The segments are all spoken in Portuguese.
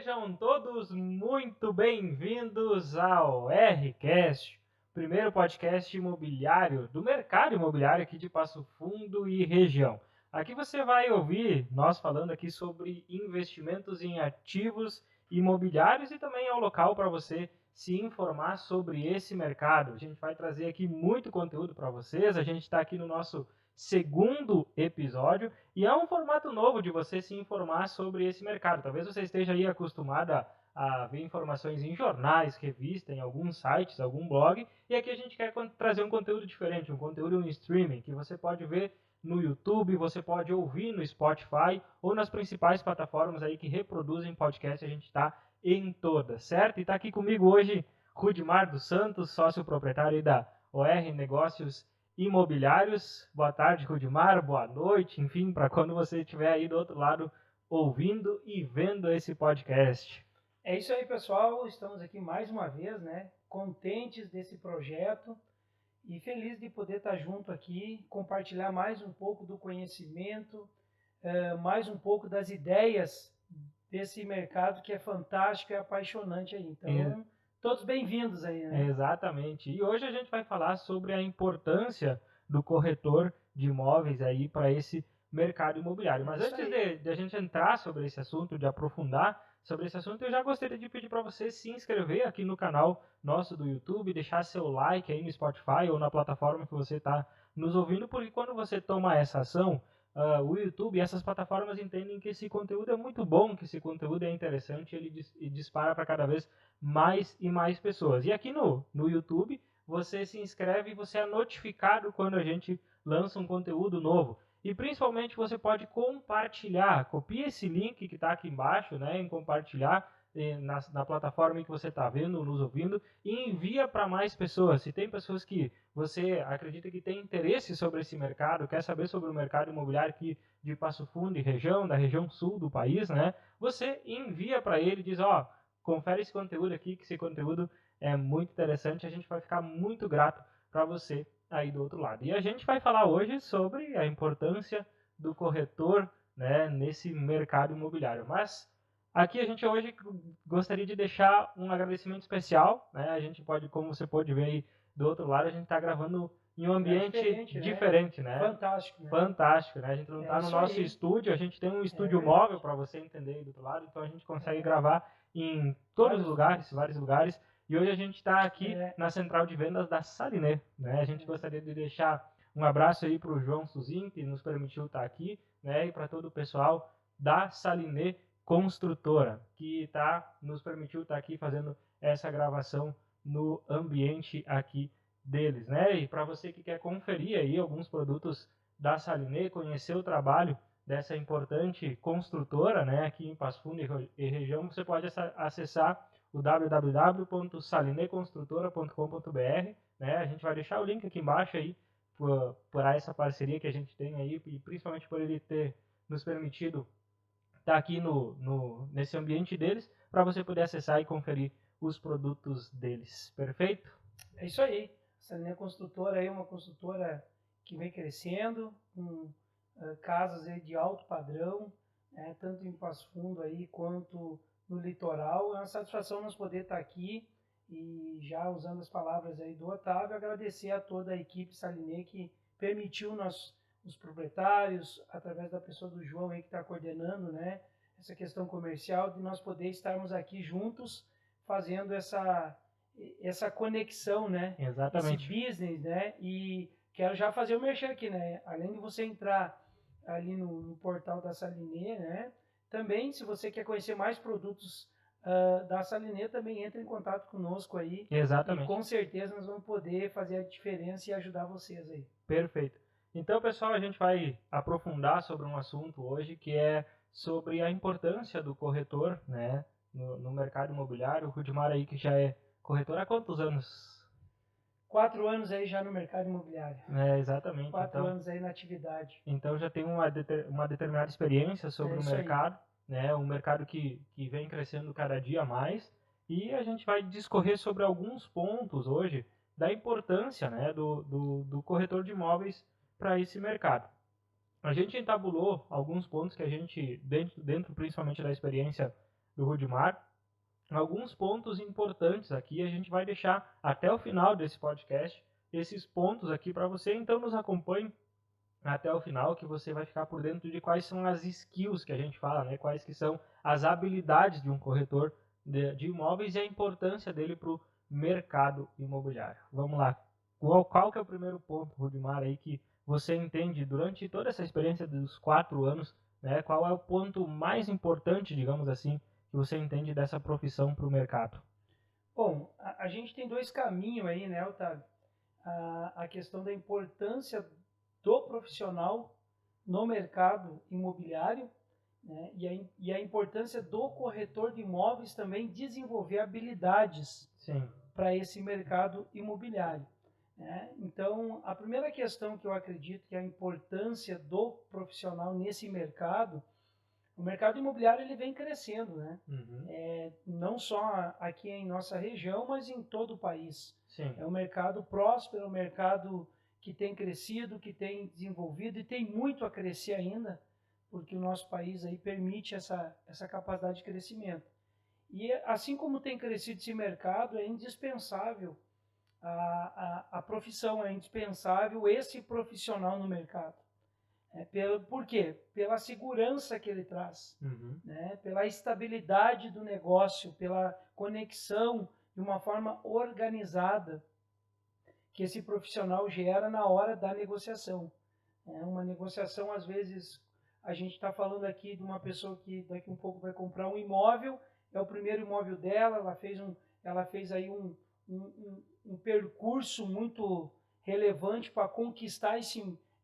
Sejam todos muito bem-vindos ao Rcast, primeiro podcast imobiliário do mercado imobiliário aqui de Passo Fundo e região. Aqui você vai ouvir nós falando aqui sobre investimentos em ativos imobiliários e também é o local para você se informar sobre esse mercado. A gente vai trazer aqui muito conteúdo para vocês, a gente está aqui no nosso segundo episódio e é um formato novo de você se informar sobre esse mercado. Talvez você esteja aí acostumada a ver informações em jornais, revistas, em alguns sites, algum blog, e aqui a gente quer trazer um conteúdo diferente, um conteúdo em streaming, que você pode ver no YouTube, você pode ouvir no Spotify ou nas principais plataformas aí que reproduzem podcast, a gente está em todas, certo? E está aqui comigo hoje Rudimar dos Santos, sócio proprietário aí da OR Negócios Imobiliários. Boa tarde, Rudimar, boa noite, enfim, para quando você estiver aí do outro lado ouvindo e vendo esse podcast. É isso aí, pessoal, estamos aqui mais uma vez, né, contentes desse projeto e feliz de poder estar junto aqui, compartilhar mais um pouco do conhecimento, mais um pouco das ideias desse mercado que é fantástico e apaixonante aí. Então, todos bem-vindos aí, né? Exatamente. E hoje a gente vai falar sobre a importância do corretor de imóveis aí para esse mercado imobiliário. Mas antes de a gente entrar sobre esse assunto, de aprofundar sobre esse assunto, eu já gostaria de pedir para você se inscrever aqui no canal nosso do YouTube, deixar seu like aí no Spotify ou na plataforma que você está nos ouvindo, porque quando você toma essa ação, o YouTube e essas plataformas entendem que esse conteúdo é muito bom, que esse conteúdo é interessante, ele dispara para cada vez mais e mais pessoas. E aqui no YouTube, você se inscreve e você é notificado quando a gente lança um conteúdo novo. E principalmente você pode compartilhar, copia esse link que está aqui embaixo, né, em compartilhar na plataforma em que você está vendo, nos ouvindo, e envia para mais pessoas. Se tem pessoas que você acredita que tem interesse sobre esse mercado, quer saber sobre o mercado imobiliário aqui de Passo Fundo e região, da região sul do país, né, você envia para ele e diz, ó, confere esse conteúdo aqui, que esse conteúdo é muito interessante, a gente vai ficar muito grato para você aí do outro lado. E a gente vai falar hoje sobre a importância do corretor, né, nesse mercado imobiliário. Mas aqui a gente hoje gostaria de deixar um agradecimento especial, né? A gente pode, como você pode ver aí do outro lado, a gente está gravando em um ambiente diferente, né? Fantástico, né? Fantástico, né? A gente não está no nosso estúdio, a gente tem um estúdio móvel para você entender aí do outro lado, então a gente consegue gravar em todos os lugares, vários lugares. E hoje a gente está aqui na central de vendas da Saliné, né? A gente gostaria de deixar um abraço aí para o João Suzin, que nos permitiu estar aqui, né? E para todo o pessoal da Saliné Construtora, que nos permitiu estar aqui fazendo essa gravação no ambiente aqui deles, né? E para você que quer conferir aí alguns produtos da Saliné, conhecer o trabalho dessa importante construtora, né, aqui em Passo Fundo e região, você pode acessar o www.salineconstrutora.com.br, né? A gente vai deixar o link aqui embaixo aí por essa parceria que a gente tem aí e principalmente por ele ter nos permitido estar aqui nesse ambiente deles para você poder acessar e conferir os produtos deles. Perfeito? É isso aí. Essa linha construtora aí é uma construtora que vem crescendo, com casas aí de alto padrão, né, tanto em Passo Fundo aí quanto no litoral. É uma satisfação nós poder estar aqui e já usando as palavras aí do Otávio, agradecer a toda a equipe Saliné que permitiu os proprietários, através da pessoa do João aí que está coordenando, né, essa questão comercial, de nós poder estarmos aqui juntos fazendo essa conexão, né? Exatamente. Esse business, né? E quero já fazer o merchan aqui, né? Além de você entrar ali no portal da Saliné, né? Também, se você quer conhecer mais produtos da Saliné, também entre em contato conosco aí. Exatamente. E com certeza nós vamos poder fazer a diferença e ajudar vocês aí. Perfeito. Então, pessoal, a gente vai aprofundar sobre um assunto hoje que é sobre a importância do corretor, né, no mercado imobiliário. O Rudimar aí que já é corretor há quantos anos? 4 anos aí já no mercado imobiliário. Exatamente. 4 anos aí na atividade. Então já tem uma determinada experiência sobre o mercado, né? Um mercado que vem crescendo cada dia mais. E a gente vai discorrer sobre alguns pontos hoje da importância, né, do corretor de imóveis para esse mercado. A gente entabulou alguns pontos que a gente, dentro principalmente da experiência do Rudimar. Alguns pontos importantes aqui, a gente vai deixar até o final desse podcast, esses pontos aqui para você, então nos acompanhe até o final, que você vai ficar por dentro de quais são as skills que a gente fala, né? Quais que são as habilidades de um corretor de imóveis e a importância dele para o mercado imobiliário. Vamos lá. Qual que é o primeiro ponto, Rudimar, aí que você entende durante toda essa experiência dos 4 anos, né? Qual é o ponto mais importante, digamos assim, que você entende dessa profissão para o mercado? Bom, a gente tem dois caminhos aí, né, Otávio? A questão da importância do profissional no mercado imobiliário, né, e a importância do corretor de imóveis também desenvolver habilidades para esse mercado imobiliário. Né? Então, a primeira questão que eu acredito que é a importância do profissional nesse mercado, o mercado imobiliário ele vem crescendo, né? Não só aqui em nossa região, mas em todo o país. Sim. É um mercado próspero, é um mercado que tem crescido, que tem desenvolvido e tem muito a crescer ainda, porque o nosso país aí permite essa capacidade de crescimento. E assim como tem crescido esse mercado, é indispensável a profissão, é indispensável esse profissional no mercado. Por quê? Pela segurança que ele traz, né? Pela estabilidade do negócio, pela conexão de uma forma organizada que esse profissional gera na hora da negociação. Uma negociação, às vezes, a gente está falando aqui de uma pessoa que daqui um pouco vai comprar um imóvel, é o primeiro imóvel dela, ela fez aí um percurso muito relevante para conquistar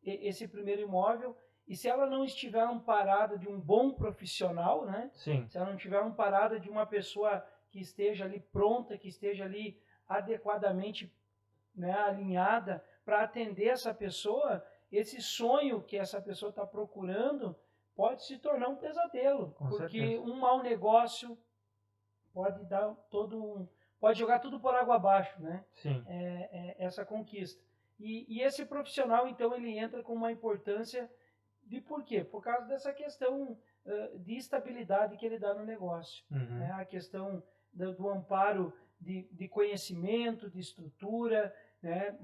esse primeiro imóvel, e se ela não estiver amparada de um bom profissional, né? Sim. Se ela não estiver amparada de uma pessoa que esteja ali pronta, que esteja ali adequadamente, né, alinhada para atender essa pessoa, esse sonho que essa pessoa está procurando pode se tornar um pesadelo, porque um mau negócio pode dar pode jogar tudo por água abaixo, né? Sim. Essa conquista. E esse profissional, então, ele entra com uma importância de por quê? Por causa dessa questão de estabilidade que ele dá no negócio. Né? A questão do amparo de conhecimento, de estrutura, né?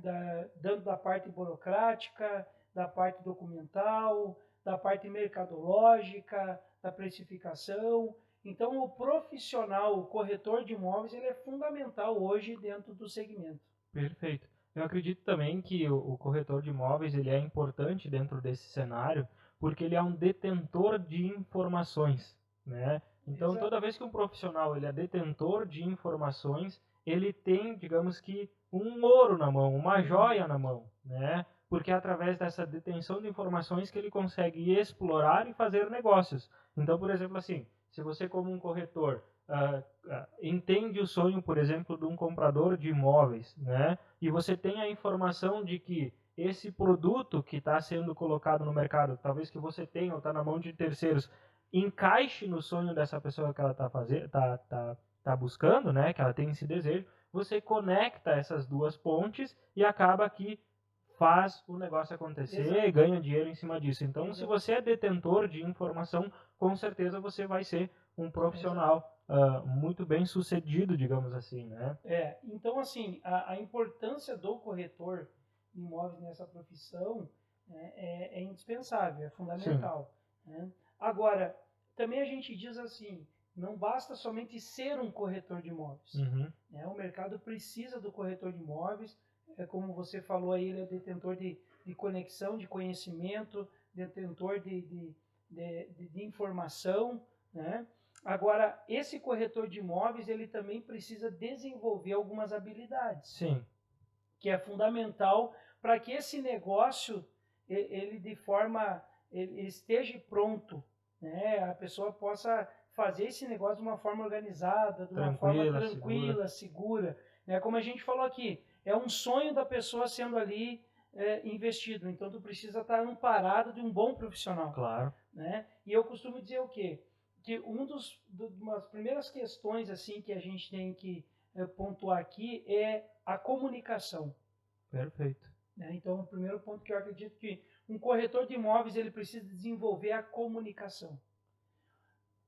Dando da parte burocrática, da parte documental, da parte mercadológica, da precificação. Então, o profissional, o corretor de imóveis, ele é fundamental hoje dentro do segmento. Perfeito. Eu acredito também que o corretor de imóveis ele é importante dentro desse cenário, porque ele é um detentor de informações, né? Então, Exato. Toda vez que um profissional ele é detentor de informações, ele tem, digamos que, um ouro na mão, uma joia na mão, né? Porque é através dessa detenção de informações que ele consegue explorar e fazer negócios. Então, por exemplo, assim, se você como um corretor entende o sonho, por exemplo, de um comprador de imóveis, né? E você tem a informação de que esse produto que está sendo colocado no mercado, talvez que você tenha ou está na mão de terceiros, encaixe no sonho dessa pessoa que ela tá buscando, né? Que ela tem esse desejo. Você conecta essas duas pontes e acaba que faz o negócio acontecer. Exato. E ganha dinheiro em cima disso. Então, exato, se você é detentor de informação, com certeza você vai ser um profissional muito bem sucedido, digamos assim, né? Então, assim, a importância do corretor de imóveis nessa profissão, né, é indispensável, é fundamental. Né? Agora, também a gente diz assim, não basta somente ser um corretor de imóveis. Né? O mercado precisa do corretor de imóveis, como você falou aí, ele é detentor de conexão, de conhecimento, detentor de informação, né? Agora, esse corretor de imóveis, ele também precisa desenvolver algumas habilidades. Sim. Que é fundamental para que esse negócio, ele esteja pronto, né? A pessoa possa fazer esse negócio de uma forma organizada, de uma forma tranquila, segura. Né? Como a gente falou aqui, é um sonho da pessoa sendo ali investido. Então, tu precisa estar amparado de um bom profissional. Claro. Né? E eu costumo dizer o quê? Que uma das primeiras questões assim que a gente tem que pontuar aqui é a comunicação. Perfeito. Né? Então, o primeiro ponto que eu acredito que um corretor de imóveis ele precisa desenvolver a comunicação.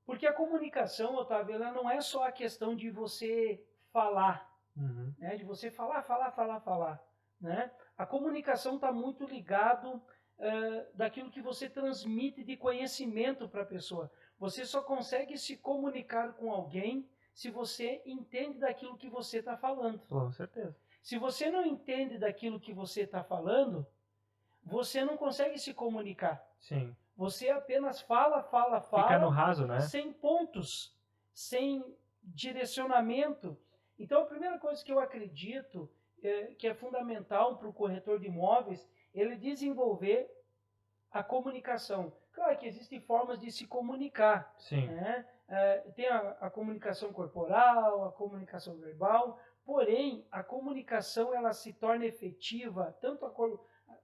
Por Porque a comunicação, Otávio, ela não é só a questão de você falar, né? De você falar, né? A comunicação está muito ligado daquilo que você transmite de conhecimento para a pessoa. Você só consegue se comunicar com alguém se você entende daquilo que você está falando. Com certeza. Se você não entende daquilo que você está falando, você não consegue se comunicar. Sim. Você apenas fala, Fica no raso, né? sem pontos, sem direcionamento. Então, a primeira coisa que eu acredito que é fundamental para o corretor de imóveis, ele desenvolver a comunicação. Claro que existem formas de se comunicar. Sim. Né? Tem a comunicação corporal, a comunicação verbal, porém, a comunicação ela se torna efetiva, tanto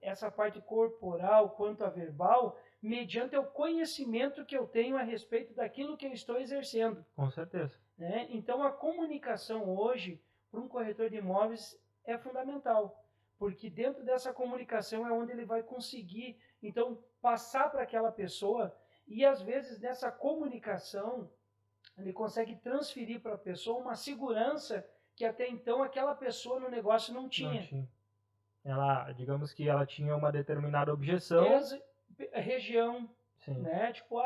essa parte corporal quanto a verbal, mediante o conhecimento que eu tenho a respeito daquilo que eu estou exercendo. Com certeza. Né? Então, a comunicação hoje, para um corretor de imóveis, é fundamental, porque dentro dessa comunicação é onde ele vai conseguir, então, passar para aquela pessoa, e às vezes nessa comunicação, ele consegue transferir para a pessoa uma segurança que até então aquela pessoa no negócio não tinha. Ela, digamos que ela tinha uma determinada objeção. Região, sim, né? Tipo,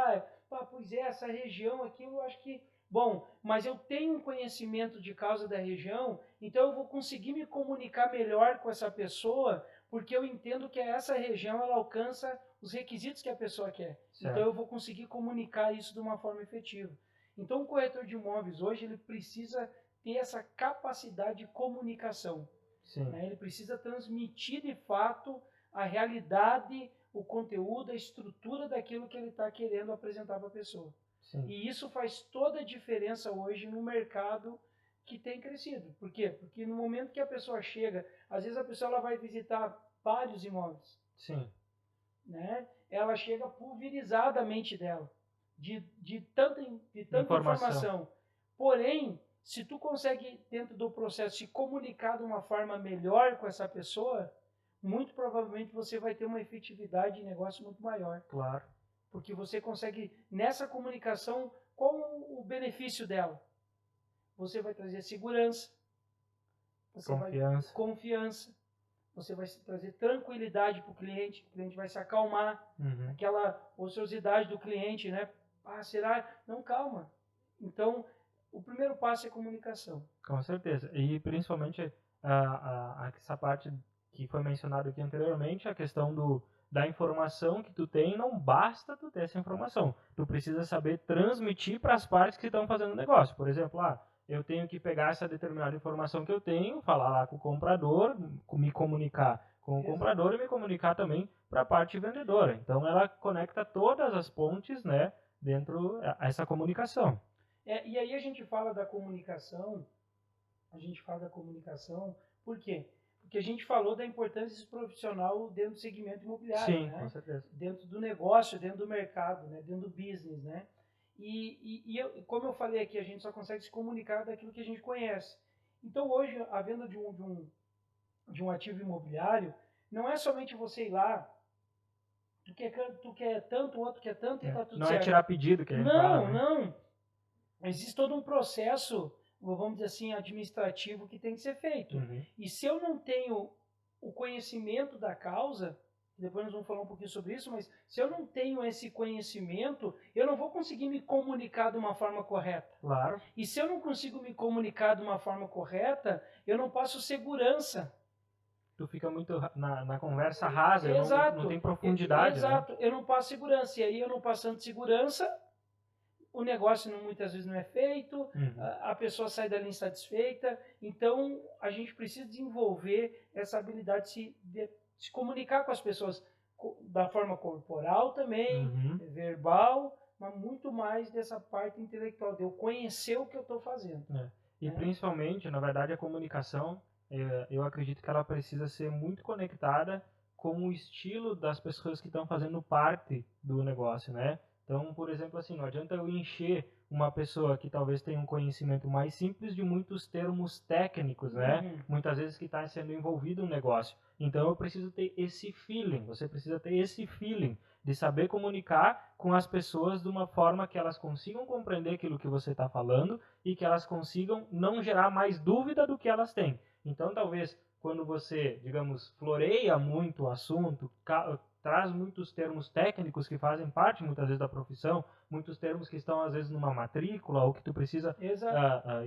pois é, essa região aqui eu acho que... Bom, mas eu tenho um conhecimento de causa da região, então eu vou conseguir me comunicar melhor com essa pessoa, porque eu entendo que essa região ela alcança os requisitos que a pessoa quer. Certo. Então eu vou conseguir comunicar isso de uma forma efetiva. Então o corretor de imóveis hoje ele precisa ter essa capacidade de comunicação. Sim. Né? Ele precisa transmitir de fato a realidade, o conteúdo, a estrutura daquilo que ele está querendo apresentar para a pessoa. Sim. E isso faz toda a diferença hoje no mercado que tem crescido. Por quê? Porque no momento que a pessoa chega, às vezes a pessoa ela vai visitar vários imóveis. Sim. Né? Ela chega pulverizada a mente dela, de tanta informação. Porém, se tu consegue, dentro do processo, se comunicar de uma forma melhor com essa pessoa, muito provavelmente você vai ter uma efetividade de negócio muito maior. Claro. Porque você consegue, nessa comunicação, qual o benefício dela? Você vai trazer segurança, confiança, você vai trazer tranquilidade para o cliente vai se acalmar, aquela ociosidade do cliente, né? Será? Não, calma. Então, o primeiro passo é comunicação. Com certeza. E principalmente essa parte que foi mencionada aqui anteriormente, a questão da informação que tu tem, não basta tu ter essa informação. Tu precisa saber transmitir para as partes que estão fazendo o negócio. Por exemplo, eu tenho que pegar essa determinada informação que eu tenho, falar lá com o comprador, me comunicar com o comprador e me comunicar também para a parte vendedora. Então, ela conecta todas as pontes, né, dentro dessa comunicação. E aí a gente fala da comunicação, por quê? Porque a gente falou da importância profissional dentro do segmento imobiliário, sim, né? Com certeza. Dentro do negócio, dentro do mercado, né? Dentro do business, né? Como eu falei aqui, a gente só consegue se comunicar daquilo que a gente conhece. Então hoje, a venda de um ativo imobiliário, não é somente você ir lá, tu quer tanto, o outro quer tanto e tá tudo certo. Não é tirar pedido que a gente fala, né? Não. Existe todo um processo, vamos dizer assim, administrativo que tem que ser feito. E se eu não tenho o conhecimento da causa, depois nós vamos falar um pouquinho sobre isso, mas se eu não tenho esse conhecimento, eu não vou conseguir me comunicar de uma forma correta. Claro. E se eu não consigo me comunicar de uma forma correta, eu não passo segurança. Tu fica muito na conversa rasa, não tem profundidade. Exato, né? Eu não passo segurança. E aí eu não passando segurança, o negócio muitas vezes não é feito, a pessoa sai dali insatisfeita. Então, a gente precisa desenvolver essa habilidade de se comunicar com as pessoas da forma corporal também, verbal, mas muito mais dessa parte intelectual, de eu conhecer o que eu estou fazendo. E principalmente, na verdade, a comunicação, eu acredito que ela precisa ser muito conectada com o estilo das pessoas que estão fazendo parte do negócio, né? Então, por exemplo, assim, não adianta eu encher uma pessoa que talvez tenha um conhecimento mais simples de muitos termos técnicos, né? Muitas vezes que está sendo envolvido no negócio. Então, eu preciso ter esse feeling, você precisa ter esse feeling de saber comunicar com as pessoas de uma forma que elas consigam compreender aquilo que você está falando e que elas consigam não gerar mais dúvida do que elas têm. Então, talvez, quando você, digamos, floreia muito o assunto, traz muitos termos técnicos que fazem parte, muitas vezes, da profissão, muitos termos que estão, às vezes, numa matrícula ou que tu precisa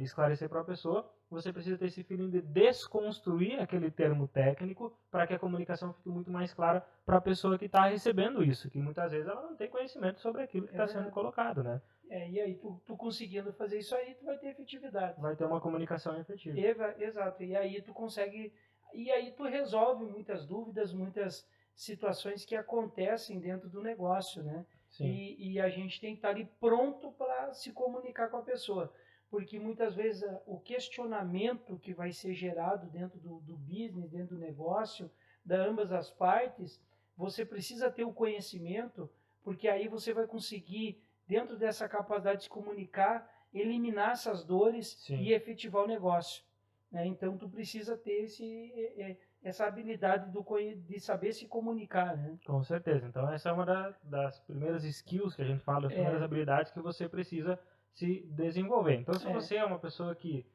esclarecer para a pessoa, você precisa ter esse feeling de desconstruir aquele termo técnico para que a comunicação fique muito mais clara para a pessoa que está recebendo isso, que muitas vezes ela não tem conhecimento sobre aquilo que está sendo colocado, né? E aí, tu conseguindo fazer isso aí, tu vai ter efetividade. Vai ter uma comunicação efetiva. Exato. E aí tu consegue... E aí tu resolve muitas dúvidas, muitas situações que acontecem dentro do negócio, né? E a gente tem que estar ali pronto para se comunicar com a pessoa. Porque muitas vezes o questionamento que vai ser gerado dentro do business, dentro do negócio, de ambas as partes, você precisa ter o conhecimento, porque aí você vai conseguir, dentro dessa capacidade de se comunicar, eliminar essas dores e efetivar o negócio. Né? Então, tu precisa ter essa habilidade de saber se comunicar. Né? Com certeza. Então, essa é uma das primeiras skills que a gente fala, das primeiras habilidades que você precisa se desenvolver. Então, se você é uma pessoa que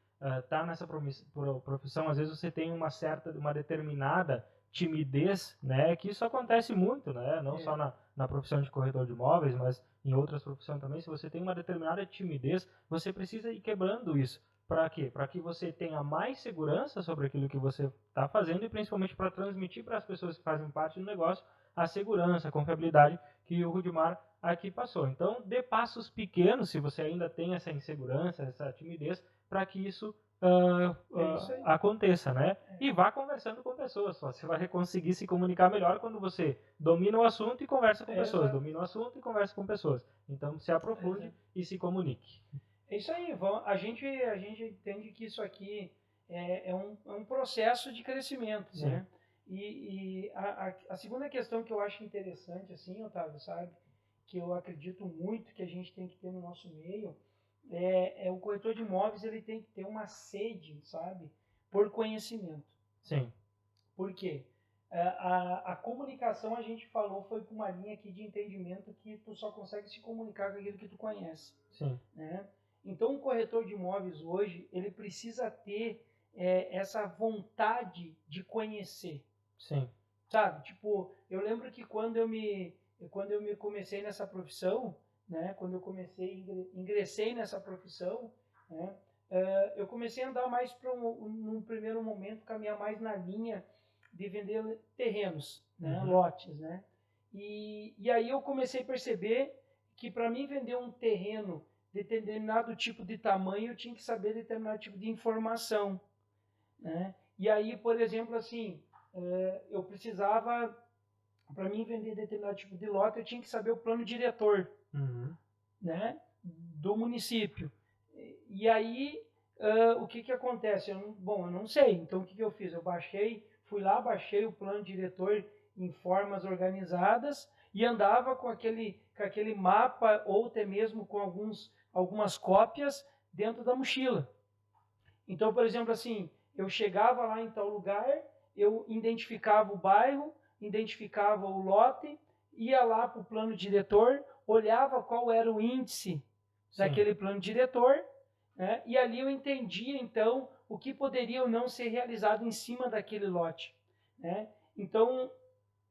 está nessa profissão, às vezes você tem uma determinada timidez, né? Que isso acontece muito, né? Não só na profissão de corretor de imóveis, mas em outras profissões também. Se você tem uma determinada timidez, você precisa ir quebrando isso. Para quê? Para que você tenha mais segurança sobre aquilo que você está fazendo e principalmente para transmitir para as pessoas que fazem parte do negócio a segurança, a confiabilidade que o Rudimar aqui passou. Então, dê passos pequenos, se você ainda tem essa insegurança, essa timidez, para que isso aconteça, né? E vá conversando com pessoas. Você vai conseguir se comunicar melhor quando você domina o assunto e conversa com pessoas. Domina o assunto e conversa com pessoas. Então, se aprofunde e se comunique. É isso aí. A gente entende que isso aqui é um processo de crescimento, né? E a segunda questão que eu acho interessante, assim, Otávio, sabe? Que eu acredito muito que a gente tem que ter no nosso meio, o corretor de imóveis, ele tem que ter uma sede, sabe? Por conhecimento. Sim. Por quê? A comunicação, a gente falou, foi por uma linha aqui de entendimento que tu só consegue se comunicar com aquilo que tu conhece. Sim. Né? Então, o corretor de imóveis hoje, ele precisa ter essa vontade de conhecer. Sim. Sabe? Tipo, eu lembro que quando eu me comecei nessa profissão, né? Quando eu ingressei nessa profissão, né? Eu comecei a andar mais num primeiro momento, caminhar mais na linha de vender terrenos, né? Lotes, né? E aí eu comecei a perceber que para mim vender um terreno de determinado tipo de tamanho, eu tinha que saber determinado tipo de informação, né? E aí, por exemplo, assim, eu precisava, para mim vender determinado tipo de lote, eu tinha que saber o plano diretor, né, do município. E aí, o que acontece? Eu não sei. Então, o que eu fiz? Eu fui lá, baixei o plano diretor em formas organizadas e andava com aquele mapa, ou até mesmo com algumas cópias dentro da mochila. Então, por exemplo, assim, eu chegava lá em tal lugar, eu identificava o bairro, identificava o lote, ia lá para o plano diretor, olhava qual era o índice daquele plano diretor, né? E ali eu entendia, então, o que poderia ou não ser realizado em cima daquele lote, né? Então,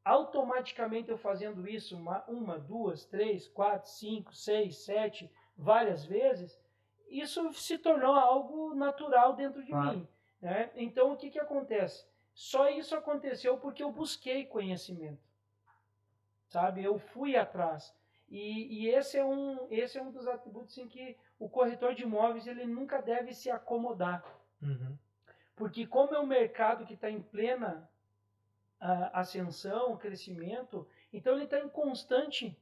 automaticamente eu fazendo isso uma, duas, três, quatro, cinco, seis, sete, várias vezes, isso se tornou algo natural dentro de mim, né? Então, o que acontece? Só isso aconteceu porque eu busquei conhecimento, sabe? Eu fui atrás. E esse é um dos atributos em que o corretor de imóveis ele nunca deve se acomodar. Porque como é um mercado que está em plena ascensão, crescimento, então ele está em constante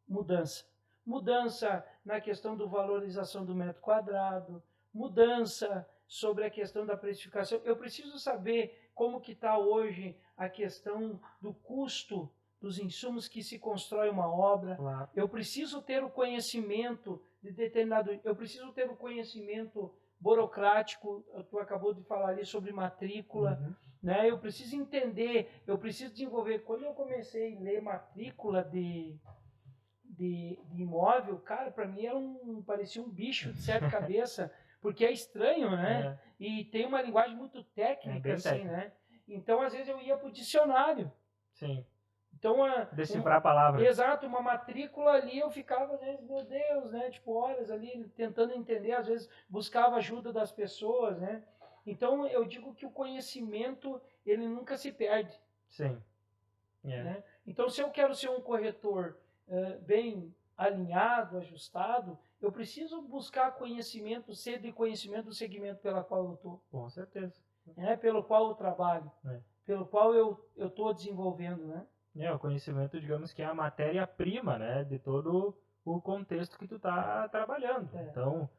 mudança. Mudança na questão da valorização do metro quadrado, mudança sobre a questão da precificação. Eu preciso saber como que está hoje a questão do custo dos insumos que se constrói uma obra. Claro. Eu preciso ter o conhecimento de determinado, eu preciso ter o conhecimento burocrático, tu acabou de falar ali sobre matrícula, né? Eu preciso entender, eu preciso desenvolver. Quando eu comecei a ler matrícula de imóvel, cara, para mim parecia um bicho de sete cabeças, porque é estranho, né? E tem uma linguagem muito técnica, assim, técnica, né? Então, às vezes eu ia pro dicionário. Sim. Então, decifrar a palavra. Exato, uma matrícula ali, eu ficava, às vezes, meu Deus, né? Tipo, horas ali, tentando entender, às vezes buscava ajuda das pessoas, né? Então, eu digo que o conhecimento, ele nunca se perde. Sim. Né? Então, se eu quero ser um corretor bem alinhado, ajustado, eu preciso buscar conhecimento, ser de conhecimento do segmento pela qual eu estou. Com certeza. Pelo qual eu trabalho, pelo qual eu estou desenvolvendo, né? O conhecimento, digamos que é a matéria-prima, né, de todo o contexto que tu está trabalhando. Então,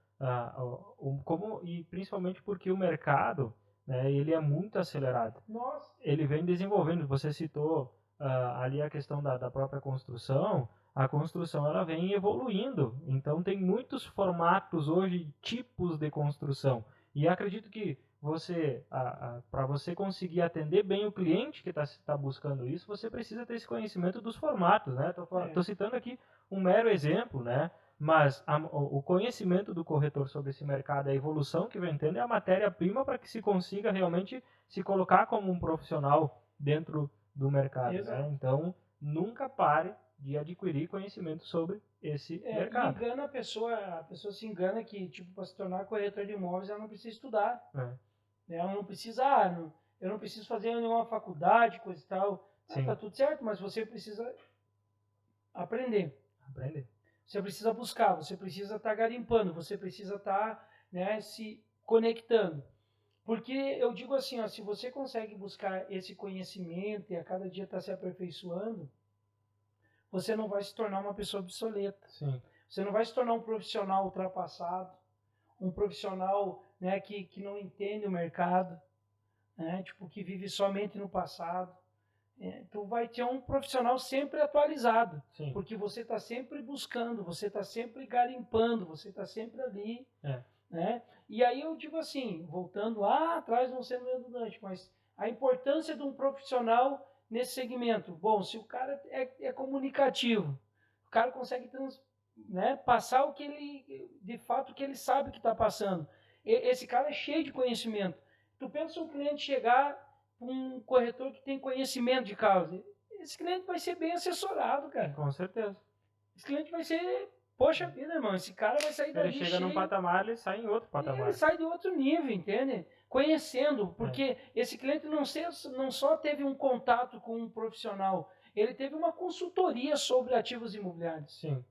e principalmente porque o mercado, né, ele é muito acelerado. Nossa. Ele vem desenvolvendo. Você citou ali a questão da própria construção. A construção ela vem evoluindo. Então, tem muitos formatos hoje, tipos de construção. E acredito que para você conseguir atender bem o cliente que está buscando isso, você precisa ter esse conhecimento dos formatos, né? Estou citando aqui um mero exemplo, né? Mas o conhecimento do corretor sobre esse mercado, a evolução que vem tendo, é a matéria-prima para que se consiga realmente se colocar como um profissional dentro do mercado, né? Então, nunca pare de adquirir conhecimento sobre esse mercado. Engana a pessoa se engana que, tipo, para se tornar corretor de imóveis, ela não precisa estudar. Ela não precisa, eu não preciso fazer nenhuma faculdade, coisa e tal. Tá tudo certo, mas você precisa aprender. Você precisa buscar, você precisa estar garimpando, você precisa estar, né, se conectando. Porque eu digo assim, se você consegue buscar esse conhecimento e a cada dia está se aperfeiçoando, você não vai se tornar uma pessoa obsoleta. Sim. Você não vai se tornar um profissional ultrapassado, um profissional, né, que não entende o mercado, né, tipo, que vive somente no passado. Tu vai ter um profissional sempre atualizado. Sim. Porque você está sempre buscando, você está sempre garimpando, você está sempre ali. Né? E aí eu digo assim, voltando lá atrás, não sendo redundante, mas a importância de um profissional nesse segmento. Bom, se o cara é comunicativo, o cara consegue passar o que ele, de fato, o que ele sabe que está passando. Esse cara é cheio de conhecimento. Tu pensa um cliente chegar para um corretor que tem conhecimento de causa, esse cliente vai ser bem assessorado, cara. Com certeza. Esse cliente vai ser, poxa vida, irmão, esse cara vai sair dali cheio. Ele chega num patamar, ele sai em outro patamar. Ele sai de outro nível, entende? Conhecendo, porque esse cliente não só teve um contato com um profissional, ele teve uma consultoria sobre ativos imobiliários. Sim.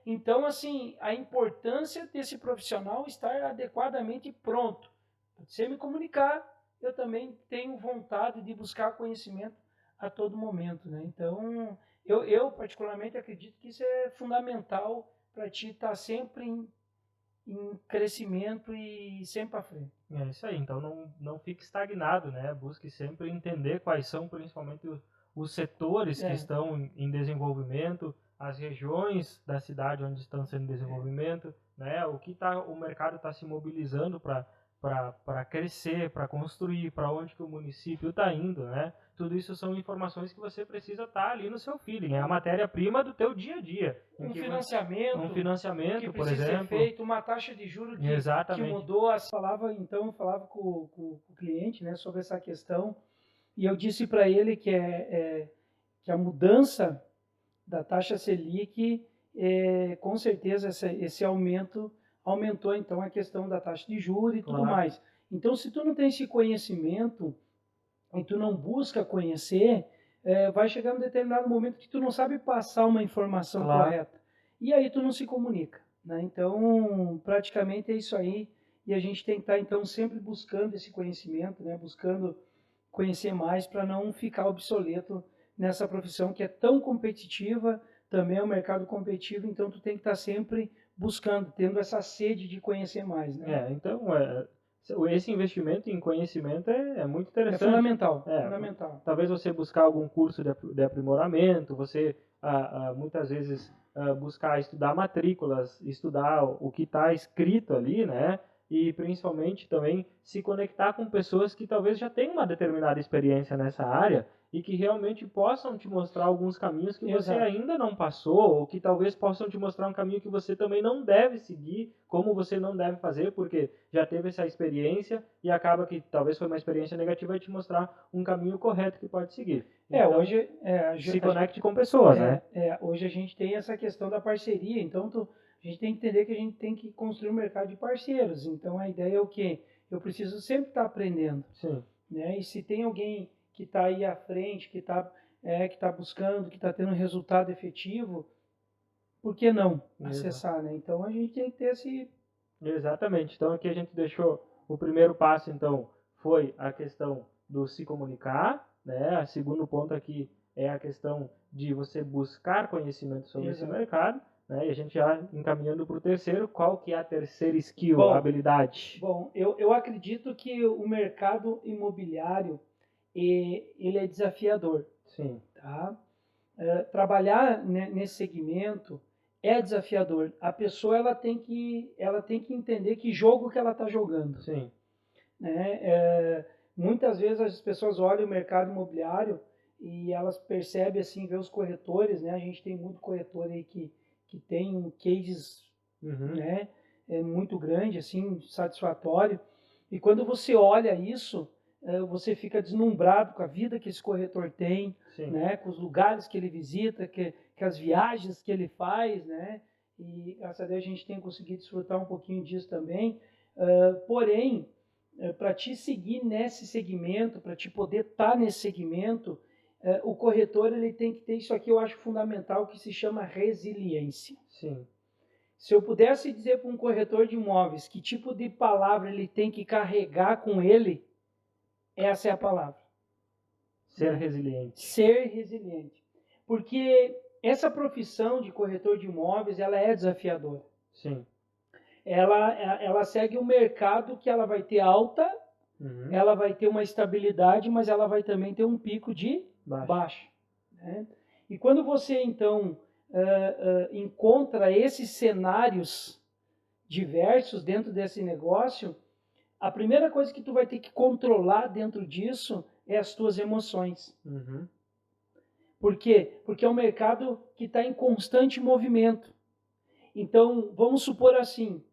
Então, assim, a importância desse profissional estar adequadamente pronto. Se me comunicar, eu também tenho vontade de buscar conhecimento a todo momento, né? Então, eu particularmente acredito que isso é fundamental para ti estar sempre em crescimento e sempre para frente. É isso aí, então não fique estagnado, né? Busque sempre entender quais são principalmente os setores que estão em desenvolvimento, as regiões da cidade onde estão sendo em desenvolvimento, né? O mercado está se mobilizando para crescer, para construir, para onde que o município está indo, né? Tudo isso são informações que você precisa estar ali no seu feeling, é a matéria-prima do teu dia a dia. Um financiamento que por exemplo, ser feito, uma taxa de juros que mudou. Eu falava com o cliente, né, sobre essa questão, e eu disse para ele que que a mudança da taxa Selic, com certeza esse aumento aumentou então a questão da taxa de juros e tudo mais. Então, se tu não tem esse conhecimento e tu não busca conhecer, vai chegar um determinado momento que tu não sabe passar uma informação correta. E aí tu não se comunica, né? Então, praticamente é isso aí. E a gente tem que estar, então, sempre buscando esse conhecimento, né? Buscando conhecer mais para não ficar obsoleto nessa profissão que é tão competitiva, também é um mercado competitivo, então tu tem que estar sempre buscando, tendo essa sede de conhecer mais, né? Então, esse investimento em conhecimento é muito interessante. É fundamental, É, fundamental. Talvez você buscar algum curso de aprimoramento, você muitas vezes buscar estudar matrículas, estudar o que está escrito ali, né? E principalmente também se conectar com pessoas que talvez já tenham uma determinada experiência nessa área e que realmente possam te mostrar alguns caminhos que você Exato. ainda não passou, ou que talvez possam te mostrar um caminho que você também não deve seguir, como você não deve fazer, porque já teve essa experiência e acaba que talvez foi uma experiência negativa e te mostrar um caminho correto que pode seguir. Então, Hoje se conecte com pessoas, né? Hoje a gente tem essa questão da parceria, então a gente tem que entender que a gente tem que construir um mercado de parceiros. Então a ideia é o quê? Eu preciso sempre estar aprendendo. Sim. Né? E se tem alguém que está aí à frente, que tá buscando, que está tendo um resultado efetivo, por que não acessar, né? Então a gente tem que ter esse... Exatamente. Então aqui a gente deixou o primeiro passo, então, foi a questão do se comunicar, né? O segundo ponto aqui é a questão de você buscar conhecimento sobre esse mercado, né? E a gente já encaminhando para o terceiro, qual que é a terceira skill, a habilidade? Bom, eu acredito que o mercado imobiliário ele é desafiador. Sim. Tá? Trabalhar nesse segmento é desafiador. A pessoa ela tem que entender que jogo que ela está jogando. Sim. Né? Muitas vezes as pessoas olham o mercado imobiliário e elas percebem assim, vê os corretores, né? A gente tem muito corretor aí que tem cases, né? Muito grande, assim, satisfatório. E quando você olha isso, você fica deslumbrado com a vida que esse corretor tem, né? Com os lugares que ele visita, que as viagens que ele faz, né? E graças a Deus a gente tem conseguido desfrutar um pouquinho disso também. Porém, para te seguir nesse segmento, para te poder estar nesse segmento, o corretor ele tem que ter isso aqui, eu acho fundamental, que se chama resiliência. Sim. Se eu pudesse dizer para um corretor de imóveis que tipo de palavra ele tem que carregar com ele, essa é a palavra. Ser resiliente. Ser resiliente. Porque essa profissão de corretor de imóveis, ela é desafiadora. Sim. Ela segue um mercado que ela vai ter alta, ela vai ter uma estabilidade, mas ela vai também ter um pico de baixa. Né? E quando você, então, encontra esses cenários diversos dentro desse negócio, a primeira coisa que tu vai ter que controlar dentro disso é as tuas emoções. Por quê? Porque é um mercado que está em constante movimento. Então, vamos supor assim,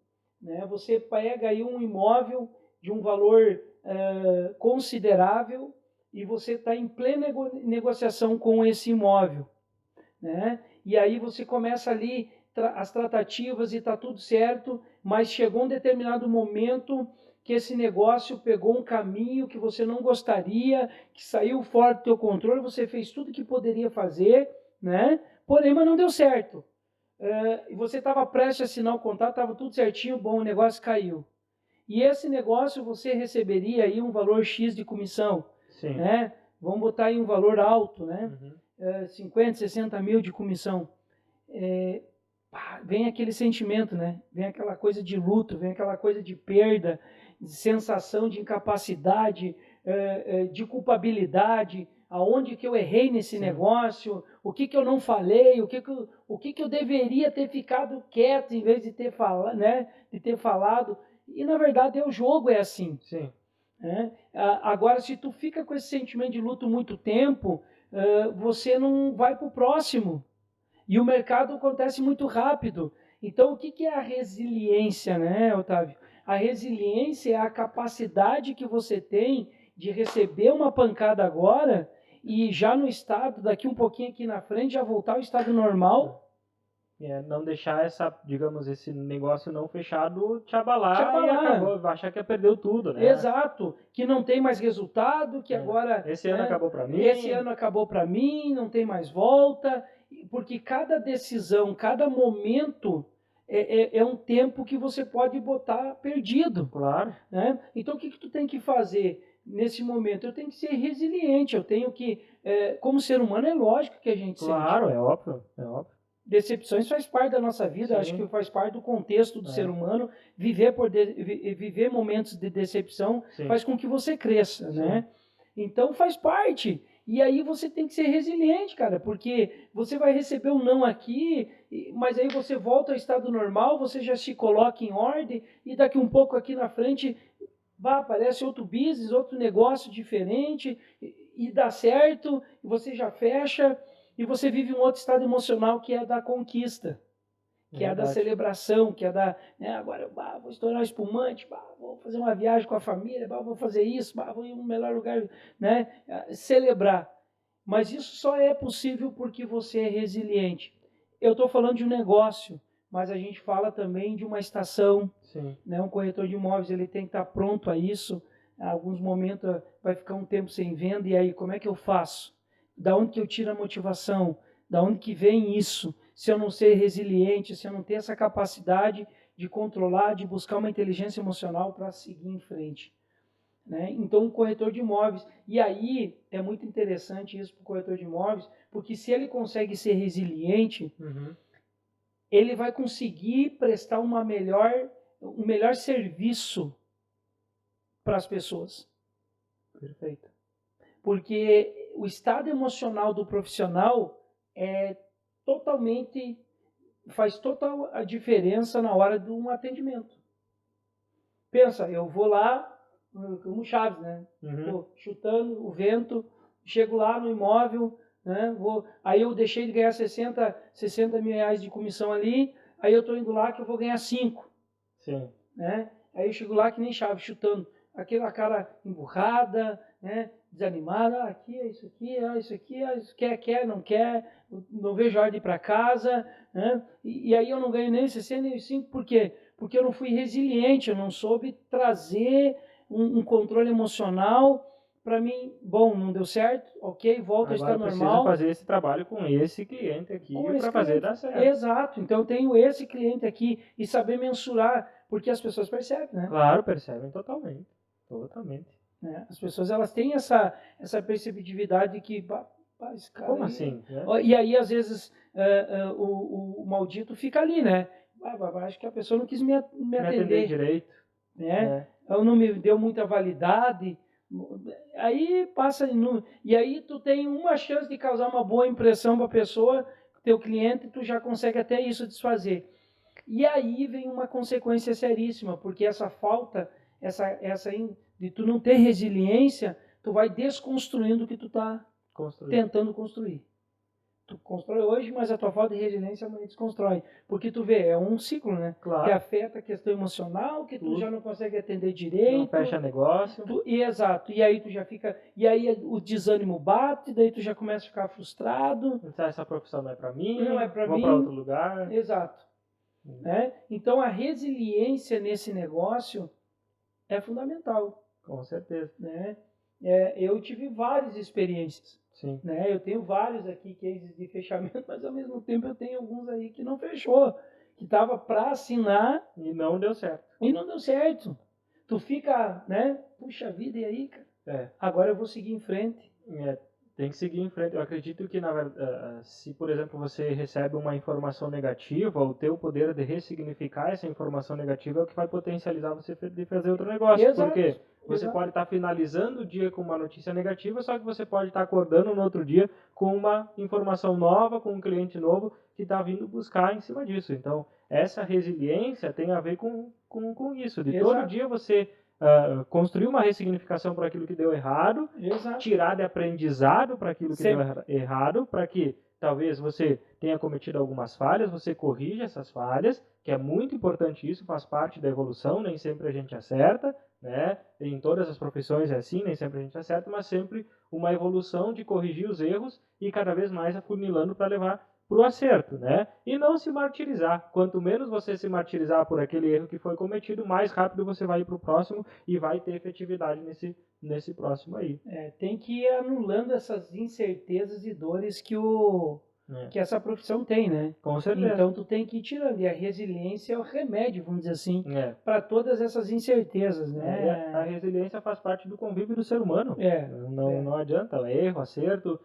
né? Você pega aí um imóvel de um valor considerável e você está em plena negociação com esse imóvel, né? E aí você começa ali as tratativas e está tudo certo, mas chegou um determinado momento que esse negócio pegou um caminho que você não gostaria, que saiu fora do teu controle, você fez tudo que poderia fazer, né? Porém, mas não deu certo. E você estava prestes a assinar o contrato, estava tudo certinho, bom, o negócio caiu. E esse negócio você receberia aí um valor X de comissão, né? Vamos botar aí um valor alto, né? 50, 60 mil de comissão. Vem aquele sentimento, né? Vem aquela coisa de luto, vem aquela coisa de perda, de sensação de incapacidade, de culpabilidade, aonde que eu errei nesse negócio, o que eu não falei, o que eu deveria ter ficado quieto em vez de ter falado, né? De ter falado. E na verdade o jogo é assim. Né? Agora, se tu fica com esse sentimento de luto muito tempo, você não vai para o próximo. E o mercado acontece muito rápido. Então, o que é a resiliência, né, Otávio? A resiliência é a capacidade que você tem de receber uma pancada agora e já no estado, daqui um pouquinho aqui na frente, já voltar ao estado normal. Não deixar esse negócio não fechado te abalar. E acabou, achar que perdeu tudo, né? Exato, que não tem mais resultado, que agora... Esse ano acabou para mim. Esse ano acabou para mim, não tem mais volta, porque cada decisão, cada momento é um tempo que você pode botar perdido. Claro. Né? Então o que tu tem que fazer nesse momento? Eu tenho que ser resiliente, eu tenho que... como ser humano é lógico que a gente Claro, é óbvio. Decepções faz parte da nossa vida, Sim. acho que faz parte do contexto do ser humano. Viver momentos de decepção Sim. faz com que você cresça, Sim. né? Então faz parte. E aí você tem que ser resiliente, cara, porque você vai receber um não aqui, mas aí você volta ao estado normal, você já se coloca em ordem, e daqui um pouco aqui na frente aparece outro business, outro negócio diferente, e dá certo, e você já fecha, e você vive um outro estado emocional que é da conquista, que é da celebração, que é da, né, agora vou estourar um espumante, vou fazer uma viagem com a família, vou fazer isso, vou ir no melhor lugar, né, celebrar. Mas isso só é possível porque você é resiliente. Eu estou falando de um negócio, mas a gente fala também de uma estação. Sim. Né? Um corretor de imóveis ele tem que estar pronto a isso. Em alguns momentos vai ficar um tempo sem venda, e aí como é que eu faço? Da onde que eu tiro a motivação? Da onde que vem isso? Se eu não ser resiliente, se eu não ter essa capacidade de controlar, de buscar uma inteligência emocional para seguir em frente. Né? Então, um corretor de imóveis, e aí é muito interessante isso para o corretor de imóveis, porque se ele consegue ser resiliente, ele vai conseguir prestar um melhor serviço para as pessoas. Perfeito. Porque o estado emocional do profissional faz total a diferença na hora de um atendimento. Pensa, eu vou lá, como Chaves, né? Pô, chutando o vento, chego lá no imóvel, né? Aí eu deixei de ganhar 60 mil reais de comissão ali, aí eu estou indo lá que eu vou ganhar 5. Sim. Né? Aí eu chego lá que nem Chaves, chutando, aquela cara emburrada, né? Desanimada, aqui é isso aqui, isso aqui, quer, não quer, não vejo a hora de ir para casa, né? E aí eu não ganho nem 60 nem 5, por quê? Porque eu não fui resiliente, eu não soube trazer um controle emocional para mim. Bom, não deu certo, ok, volta a estar normal. Precisa fazer esse trabalho com esse cliente aqui para fazer dar certo. Exato, então eu tenho esse cliente aqui e saber mensurar, porque as pessoas percebem, né? Claro, percebem totalmente. Totalmente. Né? As pessoas elas têm essa perceptividade que esse cara como aí, assim? Né? E aí às vezes o maldito fica ali, né? Acho que a pessoa não quis me atender direito, né? Ou não me deu muita validade. Aí passa e aí tu tem uma chance de causar uma boa impressão para a pessoa, teu cliente, tu já consegue até isso desfazer. E aí vem uma consequência seríssima, porque essa falta, de tu não ter resiliência, tu vai desconstruindo o que tu está tentando construir. Tu constrói hoje, mas a tua falta de resiliência amanhã desconstrói. Porque tu vê, é um ciclo, né? Claro. Que afeta a questão emocional, que tu já não consegue atender direito. Não fecha negócio. Exato. E aí tu já fica... E aí o desânimo bate, daí tu já começa a ficar frustrado. Essa profissão não é para mim, não é pra vou para outro lugar. Exato. Né? Então a resiliência nesse negócio é fundamental. Com certeza. Né? Eu tive várias experiências. Sim. Né? Eu tenho vários aqui cases de fechamento, mas ao mesmo tempo eu tenho alguns aí que não fechou, que estava para assinar e não deu certo. Tu fica, né? Puxa vida, e aí, cara? Agora eu vou seguir em frente. Tem que seguir em frente. Eu acredito que, na verdade, se, por exemplo, você recebe uma informação negativa, o teu poder de ressignificar essa informação negativa é o que vai potencializar você de fazer outro negócio. Exato. Porque você pode estar finalizando o dia com uma notícia negativa, só que você pode estar acordando no outro dia com uma informação nova, com um cliente novo que está vindo buscar em cima disso. Então, essa resiliência tem a ver com isso. De todo dia você... construir uma ressignificação para aquilo que deu errado, tirar de aprendizado para aquilo que deu errado, para que talvez você tenha cometido algumas falhas, você corrija essas falhas, que é muito importante isso, faz parte da evolução, nem sempre a gente acerta, né? Em todas as profissões é assim, nem sempre a gente acerta, mas sempre uma evolução de corrigir os erros e cada vez mais afunilando para levar para o acerto, né? E não se martirizar. Quanto menos você se martirizar por aquele erro que foi cometido, mais rápido você vai ir para o próximo e vai ter efetividade nesse próximo aí. Tem que ir anulando essas incertezas e dores que essa profissão tem, né? Com certeza. Então tu tem que ir tirando. E a resiliência é o remédio, vamos dizer assim, para todas essas incertezas, né? A resiliência faz parte do convívio do ser humano. Não adianta. É erro, acerto,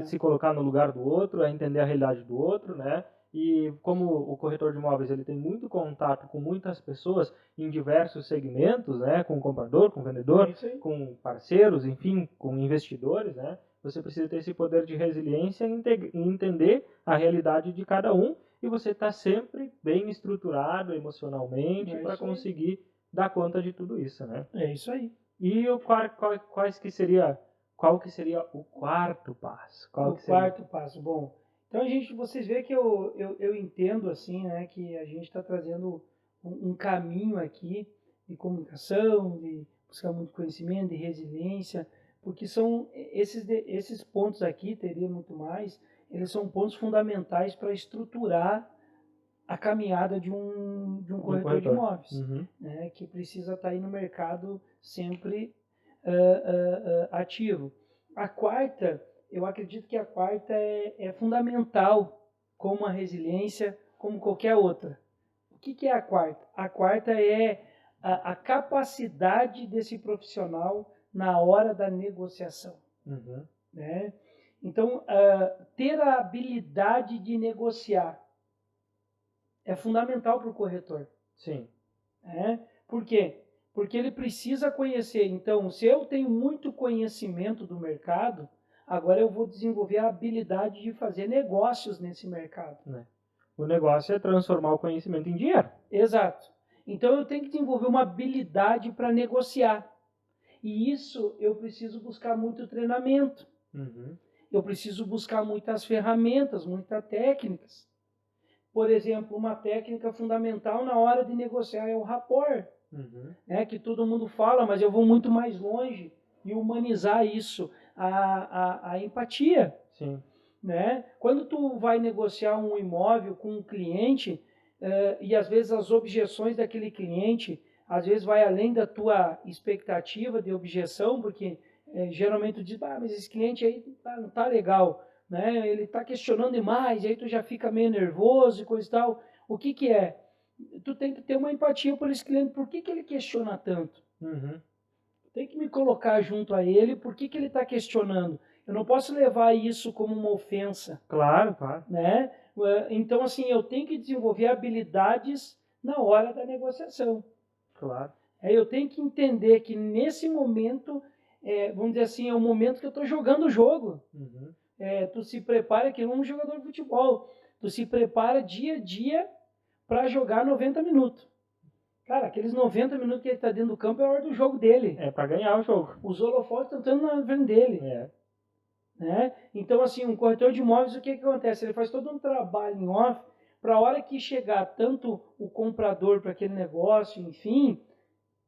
se colocar no lugar do outro, é entender a realidade do outro, né? E como o corretor de imóveis ele tem muito contato com muitas pessoas em diversos segmentos, né, com o comprador, com o vendedor, com parceiros, enfim, com investidores, né, você precisa ter esse poder de resiliência e entender a realidade de cada um, e você está sempre bem estruturado emocionalmente para conseguir dar conta de tudo isso, né? É isso aí. E qual que seria o quarto passo? Quarto passo, bom. Então vocês veem que eu entendo assim, né, que a gente está trazendo um caminho aqui de comunicação, de buscar muito conhecimento, de resiliência, porque são esses pontos aqui, teria muito mais, eles são pontos fundamentais para estruturar a caminhada de um corretor de imóveis, né, que precisa estar aí no mercado sempre ativo. A quarta, eu acredito que a quarta é fundamental como a resiliência, como qualquer outra. O que é a quarta? A quarta é a capacidade desse profissional na hora da negociação. Né? Então, ter a habilidade de negociar é fundamental para o corretor. Sim. Por quê? Porque ele precisa conhecer. Então, se eu tenho muito conhecimento do mercado, agora eu vou desenvolver a habilidade de fazer negócios nesse mercado. O negócio é transformar o conhecimento em dinheiro. Exato. Então, eu tenho que desenvolver uma habilidade para negociar. E isso eu preciso buscar muito treinamento. Eu preciso buscar muitas ferramentas, muitas técnicas. Por exemplo, uma técnica fundamental na hora de negociar é o rapport. Que todo mundo fala, mas eu vou muito mais longe e humanizar isso, a empatia. Sim. Né? Quando tu vai negociar um imóvel com um cliente, e às vezes as objeções daquele cliente, às vezes vai além da tua expectativa de objeção, porque geralmente tu diz, mas esse cliente aí não tá legal, né? Ele tá questionando demais, aí tu já fica meio nervoso e coisa e tal. O que é? Tu tem que ter uma empatia por esse cliente. Por que ele questiona tanto? Tem que me colocar junto a ele. Por que ele está questionando? Eu não posso levar isso como uma ofensa. Claro, claro. Né? Então, assim, eu tenho que desenvolver habilidades na hora da negociação. Claro. Eu tenho que entender que nesse momento, vamos dizer assim, é o momento que eu estou jogando o jogo. Tu se prepara que é um jogador de futebol. Tu se prepara dia a dia para jogar 90 minutos. Cara, aqueles 90 minutos que ele está dentro do campo é a hora do jogo dele. É para ganhar o jogo. Os holofotes estão estando na frente dele. Né? Então, assim, um corretor de imóveis, o que acontece? Ele faz todo um trabalho em off para a hora que chegar tanto o comprador para aquele negócio, enfim,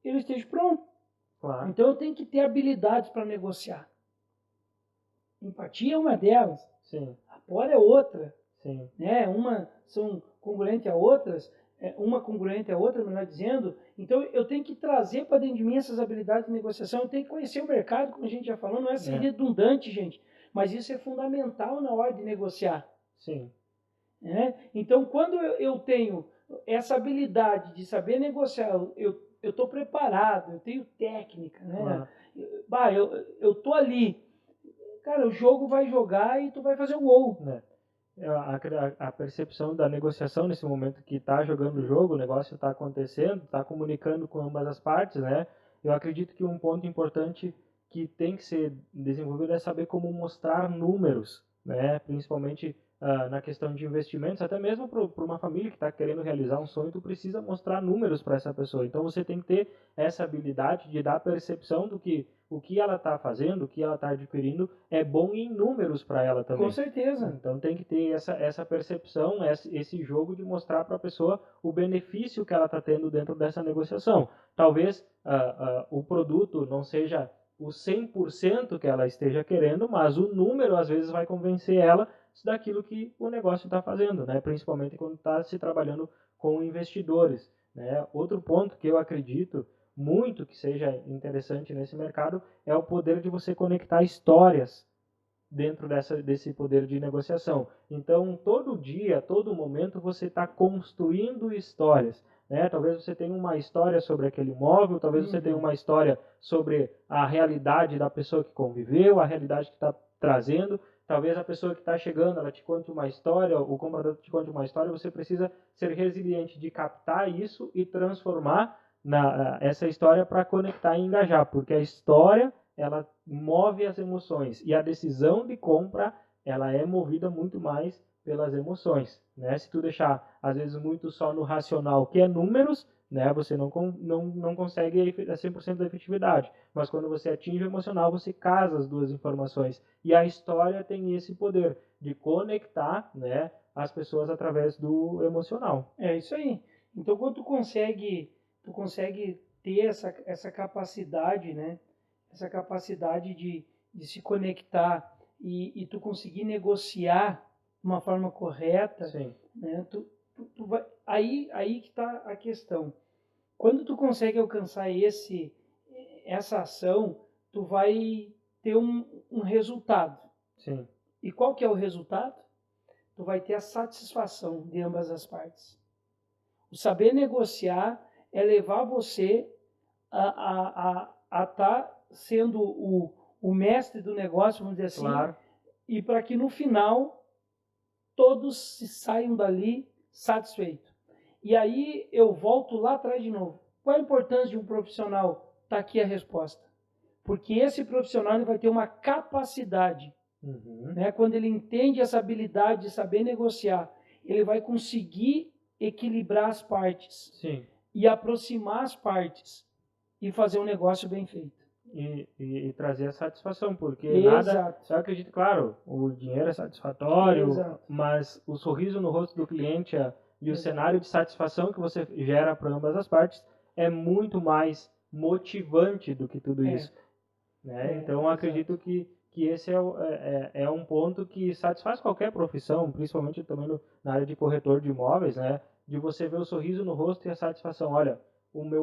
ele esteja pronto. Claro. Então, eu tenho que ter habilidades para negociar. Empatia é uma delas. Sim. Rapport é outra. Sim. Né? Uma são congruentes a outras, uma congruente a outra, melhor dizendo. Então, eu tenho que trazer para dentro de mim essas habilidades de negociação. Eu tenho que conhecer o mercado, como a gente já falou. Não é ser redundante, gente, mas isso é fundamental na hora de negociar. Sim. Então, quando eu tenho essa habilidade de saber negociar, eu estou preparado, eu tenho técnica, né? Eu estou ali. Cara, o jogo vai jogar e tu vai fazer o gol. A percepção da negociação nesse momento que está jogando o jogo, o negócio está acontecendo, está comunicando com ambas as partes, né? Eu acredito que um ponto importante que tem que ser desenvolvido é saber como mostrar números, né? Principalmente na questão de investimentos, até mesmo para uma família que está querendo realizar um sonho, tu precisa mostrar números para essa pessoa. Então você tem que ter essa habilidade de dar percepção do que o que ela está fazendo, o que ela está adquirindo é bom em números para ela também. Com certeza. Então tem que ter essa percepção, esse jogo de mostrar para a pessoa o benefício que ela está tendo dentro dessa negociação. Talvez o produto não seja o 100% que ela esteja querendo, mas o número às vezes vai convencer ela daquilo que o negócio está fazendo, né? Principalmente quando está se trabalhando com investidores, né? Outro ponto que eu acredito muito que seja interessante nesse mercado é o poder de você conectar histórias dentro desse poder de negociação. Então, todo dia, todo momento, você está construindo histórias. Né? Talvez você tenha uma história sobre aquele imóvel, talvez você tenha uma história sobre a realidade da pessoa que conviveu, a realidade que está trazendo. talvez a pessoa que está chegando, ela te conte uma história, o comprador te conte uma história, você precisa ser resiliente de captar isso e transformar essa história para conectar e engajar, porque a história, ela move as emoções, e a decisão de compra, ela é movida muito mais pelas emoções, né? Se tu deixar, às vezes, muito só no racional, que é números, né? Você não consegue a 100% da efetividade. Mas quando você atinge o emocional, você casa as duas informações. E a história tem esse poder de conectar, né, as pessoas através do emocional. É isso aí. Então, quando tu consegue ter essa capacidade, né? Essa capacidade de se conectar e tu conseguir negociar de uma forma correta, Sim. né? Tu vai, aí que está a questão. Quando tu consegue alcançar essa ação, tu vai ter um resultado. Sim. E qual que é o resultado? Tu vai ter a satisfação de ambas as partes. O saber negociar é levar você a estar sendo o mestre do negócio, vamos dizer assim, Claro. e para que no final todos se saiam dali satisfeitos. E aí eu volto lá atrás de novo. Qual a importância de um profissional? Está aqui a resposta. Porque esse profissional ele vai ter uma capacidade, né? Quando ele entende essa habilidade de saber negociar, ele vai conseguir equilibrar as partes. Sim. E aproximar as partes e fazer um negócio bem feito. E trazer a satisfação, porque Exato. nada, eu acredito, claro, o dinheiro é satisfatório, Exato. mas o sorriso no rosto do cliente e o Exato. cenário de satisfação que você gera para ambas as partes é muito mais motivante do que tudo isso. Né? Então, eu acredito que esse é um ponto que satisfaz qualquer profissão, principalmente também na área de corretor de imóveis, né? De você ver o sorriso no rosto e a satisfação. Olha,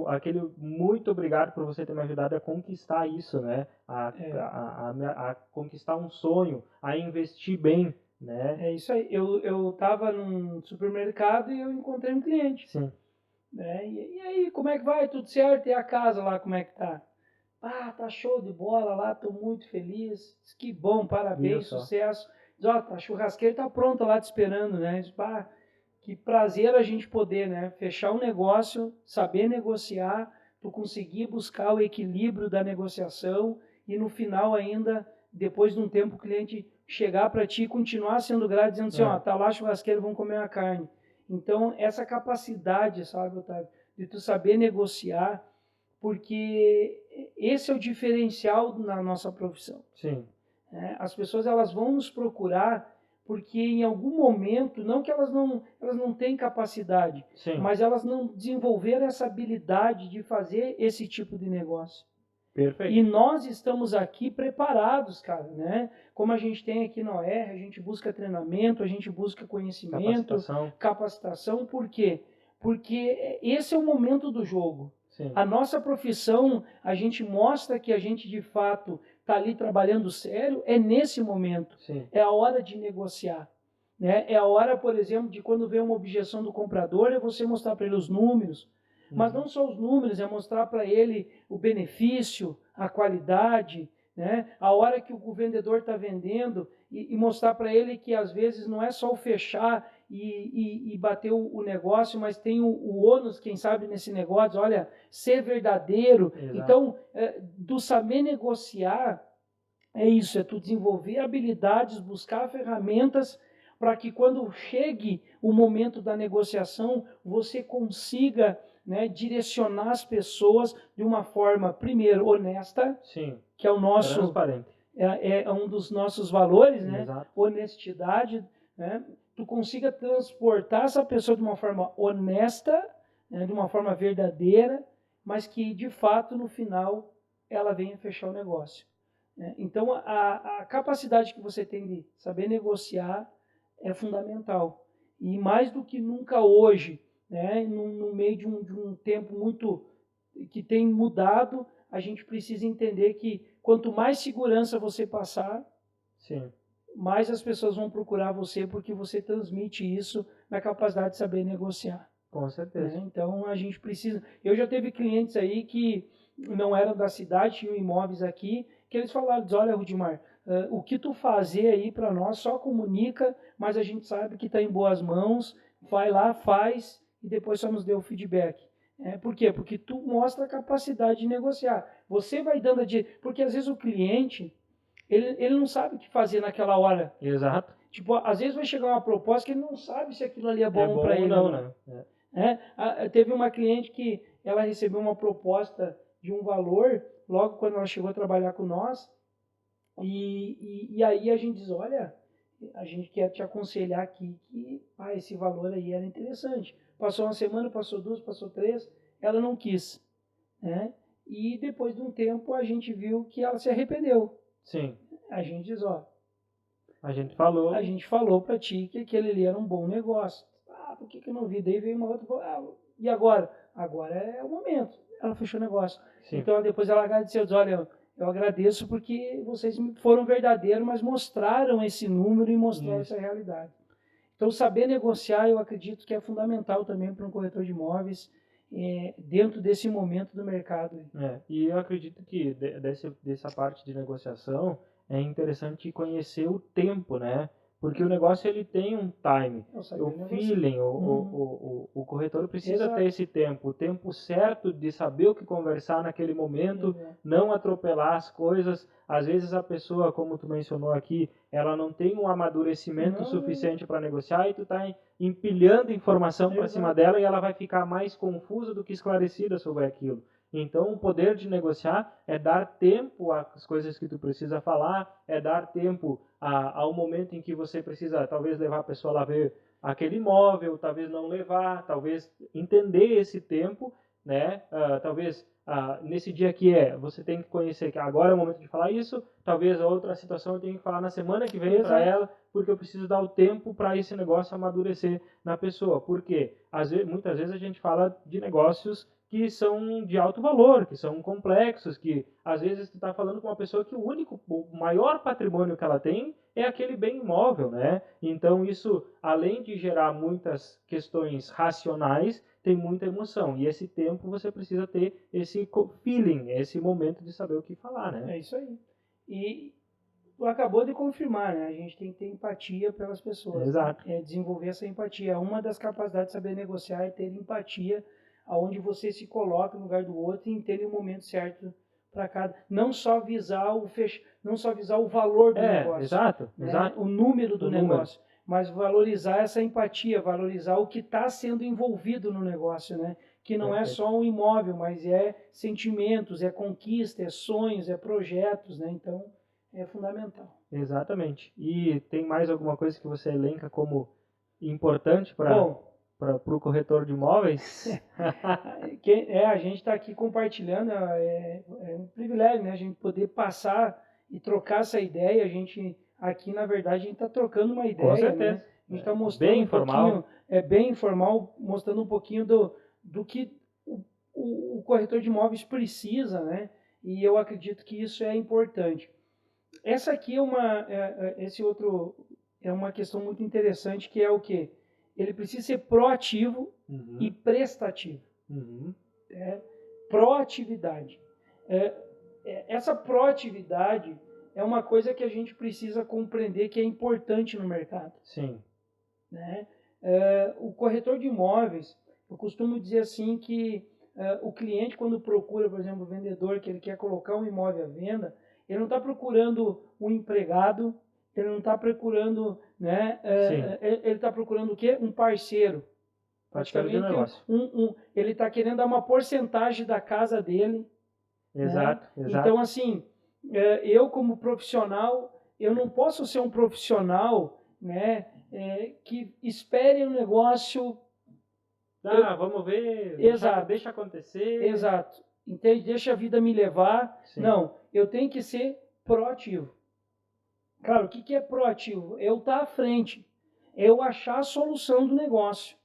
aquele muito obrigado por você ter me ajudado a conquistar isso, né? A conquistar um sonho, a investir bem, né? É isso aí. Eu estava num supermercado e eu encontrei um cliente. Sim. Né? E aí, como é que vai? Tudo certo? E a casa lá, como é que tá? Ah, tá show de bola lá, tô muito feliz. Que bom, parabéns, sucesso. Diz, ó, a churrasqueira tá pronta lá te esperando, né? Diz, que prazer a gente poder, né, fechar um negócio, saber negociar, tu conseguir buscar o equilíbrio da negociação e no final ainda, depois de um tempo, o cliente chegar para ti e continuar sendo grato, dizendo assim, ó, tá lá a churrasqueira, vamos comer a carne. Então, essa capacidade, sabe, Otávio, de tu saber negociar, porque esse é o diferencial na nossa profissão. Sim. As pessoas elas vão nos procurar porque em algum momento, não que elas não têm capacidade, Sim. mas elas não desenvolveram essa habilidade de fazer esse tipo de negócio. Perfeito. E nós estamos aqui preparados, cara, né? Como a gente tem aqui na OR, a gente busca treinamento, a gente busca conhecimento, capacitação. Por quê? Porque esse é o momento do jogo. Sim. A nossa profissão, a gente mostra que a gente de fato está ali trabalhando sério, é nesse momento. Sim. É a hora de negociar. Né? É a hora, por exemplo, de quando vem uma objeção do comprador, é você mostrar para ele os números. Mas não só os números, é mostrar para ele o benefício, a qualidade, né? A hora que o vendedor está vendendo e mostrar para ele que às vezes não é só o fechar e bater o negócio, mas tem o ônus, quem sabe, nesse negócio, olha, ser verdadeiro. Exato. Então, do saber negociar, é isso, é tu desenvolver habilidades, buscar ferramentas para que quando chegue o momento da negociação, você consiga, né, direcionar as pessoas de uma forma, primeiro, honesta, sim, que é o nosso transparente. É um dos nossos valores, né? Exato. Honestidade, né? Tu consiga transportar essa pessoa de uma forma honesta, né, de uma forma verdadeira, mas que de fato no final ela venha fechar o negócio. Né? Então a capacidade que você tem de saber negociar é fundamental. E mais do que nunca hoje, né, no meio de um tempo muito que tem mudado, a gente precisa entender que quanto mais segurança você passar, sim, mais as pessoas vão procurar você porque você transmite isso na capacidade de saber negociar. Com certeza. Né? Então a gente precisa. Eu já teve clientes aí que não eram da cidade, tinham imóveis aqui, que eles falaram, olha, Rudimar, o que tu fazer aí para nós, só comunica, mas a gente sabe que está em boas mãos, vai lá, faz e depois só nos dê o feedback. Por quê? Porque tu mostra a capacidade de negociar. Você vai dando porque às vezes o cliente, ele não sabe o que fazer naquela hora. Exato. Tipo, às vezes vai chegar uma proposta que ele não sabe se aquilo ali é bom para ele. Não, né? Teve uma cliente que ela recebeu uma proposta de um valor, logo quando ela chegou a trabalhar com nós, e aí a gente diz, olha, a gente quer te aconselhar aqui que esse valor aí era interessante. Passou uma semana, passou 2, passou 3, ela não quis. Né? E depois de um tempo a gente viu que ela se arrependeu. Sim. A gente diz, a gente falou para ti que aquele ali era um bom negócio. Por que eu não vi? Daí veio uma outra, e agora? Agora é o momento. Ela fechou o negócio. Sim. Então depois ela agradeceu, diz, olha, eu agradeço porque vocês foram verdadeiros, mas mostraram esse número e mostraram essa realidade. Então, saber negociar, eu acredito que é fundamental também para um corretor de imóveis dentro desse momento do mercado. E eu acredito que dessa parte de negociação é interessante conhecer o tempo, né? Porque o negócio ele tem um time, o feeling, o corretor precisa ter esse tempo, o tempo certo de saber o que conversar naquele momento, não atropelar as coisas. Às vezes a pessoa, como tu mencionou aqui, ela não tem um amadurecimento suficiente para negociar e tu está empilhando informação para cima dela e ela vai ficar mais confusa do que esclarecida sobre aquilo. Então, o poder de negociar é dar tempo às coisas que tu precisa falar, é dar tempo ao momento em que você precisa, talvez, levar a pessoa lá ver aquele imóvel, talvez não levar, talvez entender esse tempo, né? Talvez nesse dia que você tem que conhecer que agora é o momento de falar isso, talvez a outra situação eu tenho que falar na semana que vem para ela, porque eu preciso dar o tempo para esse negócio amadurecer na pessoa. Porque muitas vezes a gente fala de negócios que são de alto valor, que são complexos, que às vezes tu está falando com uma pessoa que o maior patrimônio que ela tem é aquele bem imóvel, né? Então isso, além de gerar muitas questões racionais, tem muita emoção. E esse tempo você precisa ter esse feeling, esse momento de saber o que falar, né? É isso aí. E tu acabou de confirmar, né? A gente tem que ter empatia pelas pessoas. Exato. Desenvolver essa empatia. Uma das capacidades de saber negociar é ter empatia, aonde você se coloca no lugar do outro e entende o momento certo para cada. Não só visar o valor do negócio. Exato. O número do negócio. Mas valorizar essa empatia, valorizar o que está sendo envolvido no negócio, né? Que não é só um imóvel, mas é sentimentos, é conquista, é sonhos, é projetos, né? Então, é fundamental. Exatamente. E tem mais alguma coisa que você elenca como importante para o corretor de imóveis? A gente está aqui compartilhando, é um privilégio, né? A gente poder passar e trocar essa ideia. A gente aqui, na verdade, a gente está trocando uma ideia. Com certeza. Né? A gente está mostrando bem informal. Bem informal, mostrando um pouquinho do que o corretor de imóveis precisa, né? E eu acredito que isso é importante. Essa aqui é uma questão muito interessante, que é o quê? Ele precisa ser proativo e prestativo. Proatividade. Essa proatividade é uma coisa que a gente precisa compreender que é importante no mercado. Sim. Né? O corretor de imóveis, eu costumo dizer assim que o cliente, quando procura, por exemplo, o vendedor, que ele quer colocar um imóvel à venda, ele não está procurando um empregado, ele não está procurando, né? Ele está procurando o quê? Um parceiro. Praticamente ele está querendo dar uma porcentagem da casa dele. Exato, né? exato. Então, assim, eu como profissional, eu não posso ser um profissional, né, que espere um negócio... vamos ver, deixa acontecer. Exato. Entende? Deixa a vida me levar. Sim. Não, eu tenho que ser proativo. Claro, o que é proativo? Eu estar à frente. Eu achar a solução do negócio.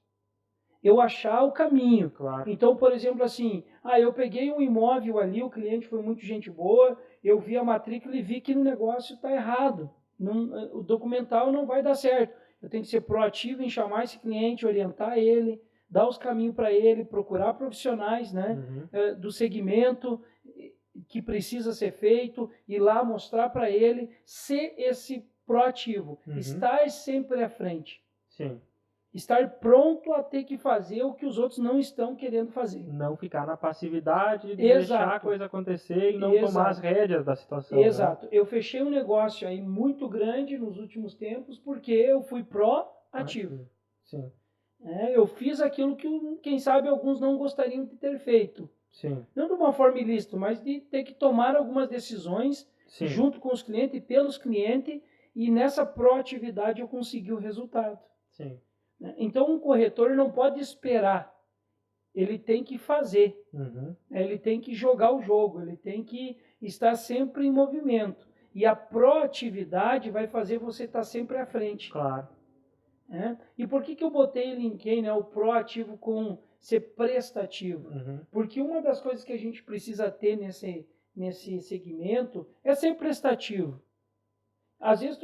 Eu achar o caminho. Claro. Então, por exemplo, assim, eu peguei um imóvel ali, o cliente foi muito gente boa, eu vi a matrícula e vi que o negócio está errado. O documental não vai dar certo. Eu tenho que ser proativo em chamar esse cliente, orientar ele, dar os caminhos para ele, procurar profissionais, né, do segmento que precisa ser feito, ir lá mostrar para ele, ser esse proativo, estar sempre à frente. Sim. Estar pronto a ter que fazer o que os outros não estão querendo fazer. Não ficar na passividade, Exato. deixar a coisa acontecer e não tomar as rédeas da situação. Exato. Né? Eu fechei um negócio aí muito grande nos últimos tempos porque eu fui proativo. Sim. Eu fiz aquilo que, quem sabe, alguns não gostariam de ter feito. Sim. Não de uma forma ilícita, mas de ter que tomar algumas decisões junto com os clientes e pelos clientes, e nessa proatividade eu consegui o resultado. Sim. Então, um corretor não pode esperar, ele tem que fazer, ele tem que jogar o jogo, ele tem que estar sempre em movimento. E a proatividade vai fazer você estar sempre à frente. Claro. E por que eu botei, linkei, né, o proativo com ser prestativo? Porque uma das coisas que a gente precisa ter nesse segmento é ser prestativo. Às vezes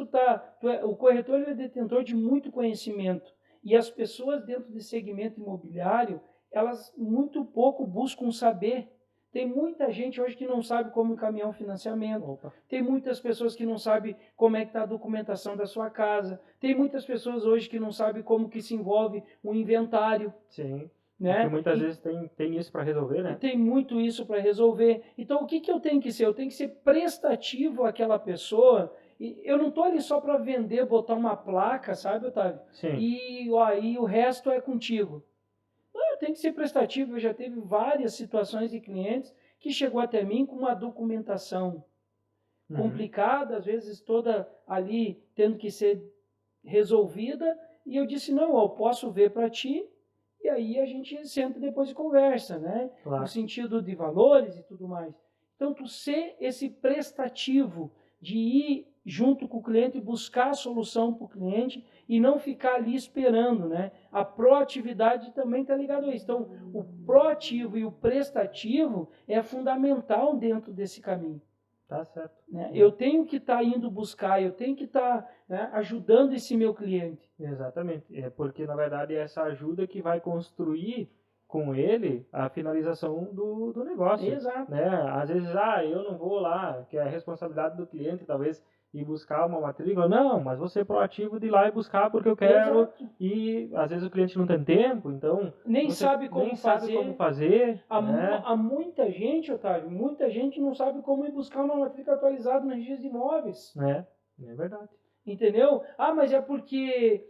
o corretor ele é detentor de muito conhecimento, e as pessoas dentro desse segmento imobiliário, elas muito pouco buscam saber. Tem muita gente hoje que não sabe como encaminhar um financiamento. Tem muitas pessoas que não sabem como é que está a documentação da sua casa. Tem muitas pessoas hoje que não sabem como que se envolve um inventário. Sim. Né? Porque muitas vezes tem isso para resolver, né? Tem muito isso para resolver. Então, o que eu tenho que ser? Eu tenho que ser prestativo àquela pessoa. E eu não estou ali só para vender, botar uma placa, sabe, Otávio? Sim. E o resto é contigo. Não, eu tenho que ser prestativo. Eu já teve várias situações de clientes que chegou até mim com uma documentação complicada, às vezes toda ali tendo que ser resolvida, e eu disse, não, eu posso ver para ti, e aí a gente senta depois e conversa, né? Claro. No sentido de valores e tudo mais. Então, tu ser esse prestativo de ir junto com o cliente e buscar a solução para o cliente e não ficar ali esperando, né? A proatividade também está ligada a isso. Então, o proativo e o prestativo é fundamental dentro desse caminho. Tá certo. Né? Eu tenho que estar indo buscar, eu tenho que estar ajudando esse meu cliente. Exatamente. É porque, na verdade, é essa ajuda que vai construir com ele a finalização do negócio. Exato. Né? Às vezes, eu não vou lá, que é a responsabilidade do cliente, talvez, ir buscar uma matrícula. Não, mas você é proativo de ir lá e buscar porque eu quero. Exato. E às vezes o cliente não tem tempo, então nem sabe como fazer. Há muita gente, Otávio, muita gente não sabe como ir buscar uma matrícula atualizada no registro de imóveis. É verdade. Entendeu? Mas é porque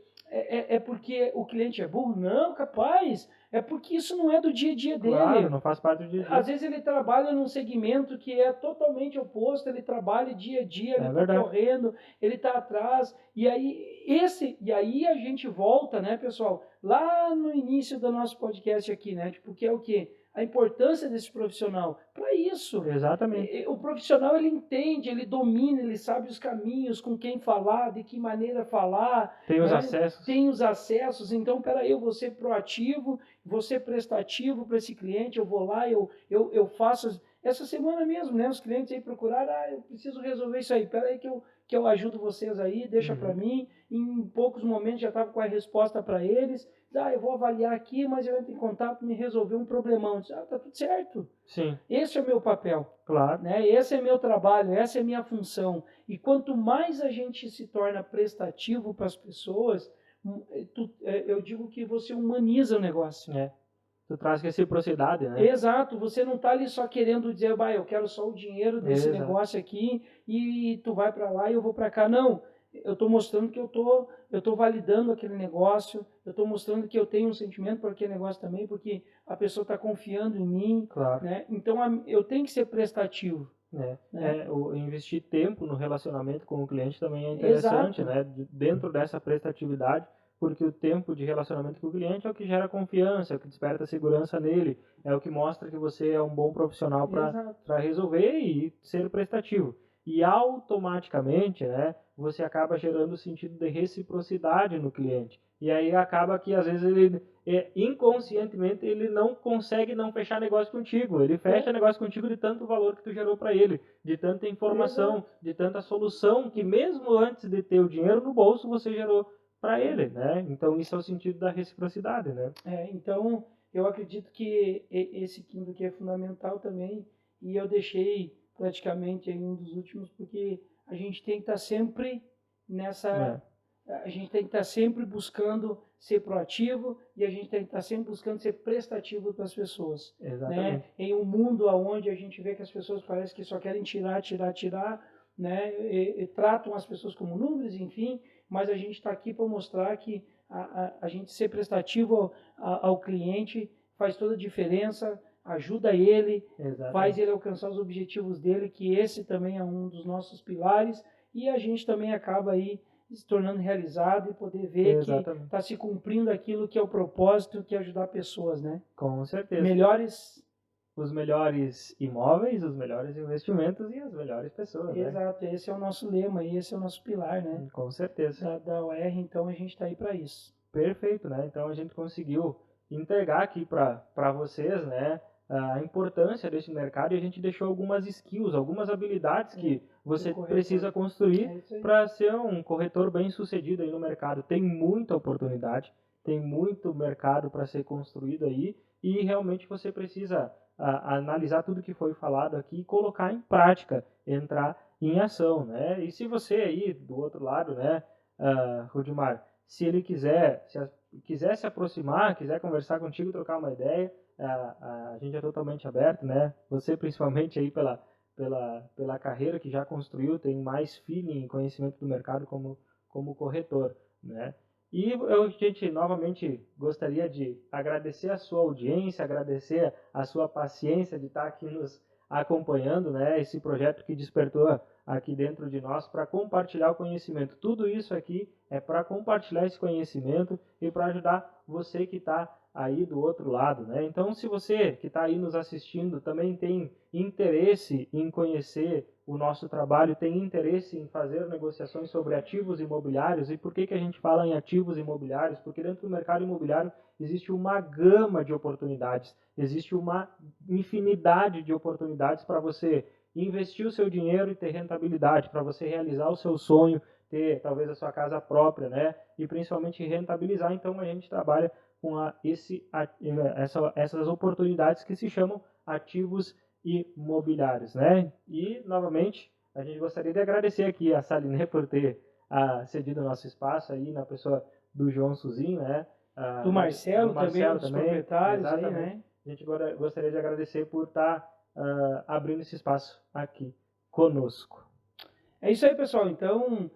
o cliente é burro? Não, capaz. É porque isso não é do dia a dia dele. Claro, não faz parte do dia a dia. Às vezes ele trabalha num segmento que é totalmente oposto, ele trabalha dia a dia, ele está correndo, ele está atrás. E aí a gente volta, né, pessoal, lá no início do nosso podcast aqui, né? Tipo, que é o quê? A importância desse profissional. Para isso. Exatamente. O profissional, ele entende, ele domina, ele sabe os caminhos, com quem falar, de que maneira falar. Tem os acessos. Tem os acessos. Então, peraí, eu vou ser proativo, vou ser prestativo para esse cliente, eu vou lá, eu faço... Essa semana mesmo, né, os clientes aí procuraram, eu preciso resolver isso aí, peraí que eu ajudo vocês aí, deixa para mim. Em poucos momentos já estava com a resposta para eles. Eu vou avaliar aqui, mas eu entro em contato, me resolver um problemão. Tá tudo certo. Sim. Esse é o meu papel. Claro. Né? Esse é meu trabalho, essa é a minha função. E quanto mais a gente se torna prestativo para as pessoas, eu digo que você humaniza o negócio. Tu traz reciprocidade, né? Exato, você não está ali só querendo dizer, eu quero só o dinheiro desse negócio aqui e tu vai para lá e eu vou para cá. Não, eu estou mostrando que eu tô validando aquele negócio, eu estou mostrando que eu tenho um sentimento por aquele negócio também, porque a pessoa está confiando em mim. Claro. Né? Então eu tenho que ser prestativo. Investir tempo no relacionamento com o cliente também é interessante, né? Dentro dessa prestatividade, porque o tempo de relacionamento com o cliente é o que gera confiança, é o que desperta segurança nele, é o que mostra que você é um bom profissional para resolver e ser prestativo. E automaticamente, né, você acaba gerando o sentido de reciprocidade no cliente. E aí acaba que às vezes ele inconscientemente ele não consegue não fechar negócio contigo. Ele fecha negócio contigo de tanto valor que tu gerou para ele, de tanta informação, de tanta solução que mesmo antes de ter o dinheiro no bolso você gerou para ele, né? Então isso é o sentido da reciprocidade, né? Então eu acredito que esse quinto aqui é fundamental também, e eu deixei praticamente aí um dos últimos, porque a gente tem que estar sempre nessa... A gente tem que estar sempre buscando ser proativo e a gente tem que estar sempre buscando ser prestativo para as pessoas. Exatamente. Né? Em um mundo onde a gente vê que as pessoas parecem que só querem tirar, né? E tratam as pessoas como números, enfim, mas a gente está aqui para mostrar que a gente ser prestativo ao cliente faz toda a diferença, ajuda ele, faz ele alcançar os objetivos dele, que esse também é um dos nossos pilares, e a gente também acaba aí se tornando realizado e poder ver que está se cumprindo aquilo que é o propósito, que é ajudar pessoas, né? Com certeza. Os melhores imóveis, os melhores investimentos e as melhores pessoas, Exato, né? Esse é o nosso lema e esse é o nosso pilar, né? Com certeza. Da OR, então a gente está aí para isso. Perfeito, né? Então a gente conseguiu entregar aqui para vocês, né, a importância desse mercado, e a gente deixou algumas skills, algumas habilidades que você precisa construir para ser um corretor bem sucedido aí no mercado. Tem muita oportunidade, tem muito mercado para ser construído aí, e realmente você precisa analisar tudo que foi falado aqui e colocar em prática, entrar em ação, né? E se você aí do outro lado, né, Rudimar, se ele quiser se aproximar, quiser conversar contigo, trocar uma ideia, a gente é totalmente aberto, né? Você principalmente aí pela carreira que já construiu, tem mais feeling e conhecimento do mercado como corretor, né? E gente, novamente gostaria de agradecer a sua audiência, agradecer a sua paciência de estar aqui nos acompanhando, né? Esse projeto que despertou aqui dentro de nós para compartilhar o conhecimento. Tudo isso aqui é para compartilhar esse conhecimento e para ajudar você que está aí do outro lado, né? Então, se você que está aí nos assistindo também tem interesse em conhecer o nosso trabalho, tem interesse em fazer negociações sobre ativos imobiliários, e por que a gente fala em ativos imobiliários? Porque dentro do mercado imobiliário existe uma gama de oportunidades, existe uma infinidade de oportunidades para você investir o seu dinheiro e ter rentabilidade, para você realizar o seu sonho, ter talvez a sua casa própria, né? E principalmente rentabilizar. Então a gente trabalha com essas oportunidades que se chamam ativos imobiliários, né? E novamente a gente gostaria de agradecer aqui a Saliné por ter cedido o nosso espaço aí na pessoa do João Suzinho, né? Do Marcelo também, dos proprietários. Exatamente. Aí, né? A gente gostaria de agradecer por estar abrindo esse espaço aqui conosco. É isso aí, pessoal. Então,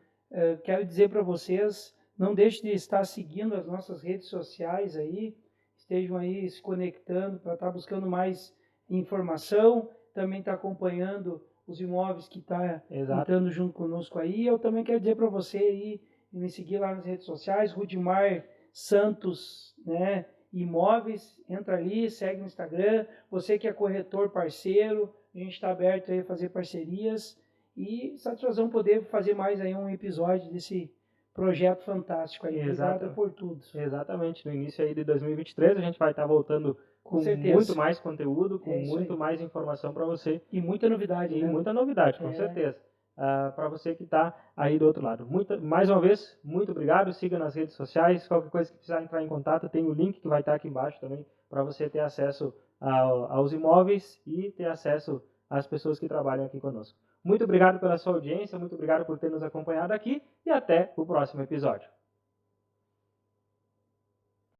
quero dizer para vocês, não deixe de estar seguindo as nossas redes sociais aí, estejam aí se conectando para estar buscando mais informação, também está acompanhando os imóveis que está entrando junto conosco aí. Eu também quero dizer para você aí, me seguir lá nas redes sociais, Rudimar Santos, né? Imóveis, entra ali, segue no Instagram. Você que é corretor parceiro, a gente está aberto aí a fazer parcerias e satisfação poder fazer mais aí um episódio desse projeto fantástico aí. Obrigado por tudo. Exatamente. No início aí de 2023 a gente vai estar voltando com muito mais conteúdo, com muito mais informação para você. E muita novidade, né? Muita novidade, com certeza. Para você que está aí do outro lado. Mais uma vez, muito obrigado. Siga nas redes sociais. Qualquer coisa que precisar entrar em contato, tem o link que vai estar aqui embaixo também para você ter acesso aos imóveis e ter acesso às pessoas que trabalham aqui conosco. Muito obrigado pela sua audiência, muito obrigado por ter nos acompanhado aqui e até o próximo episódio.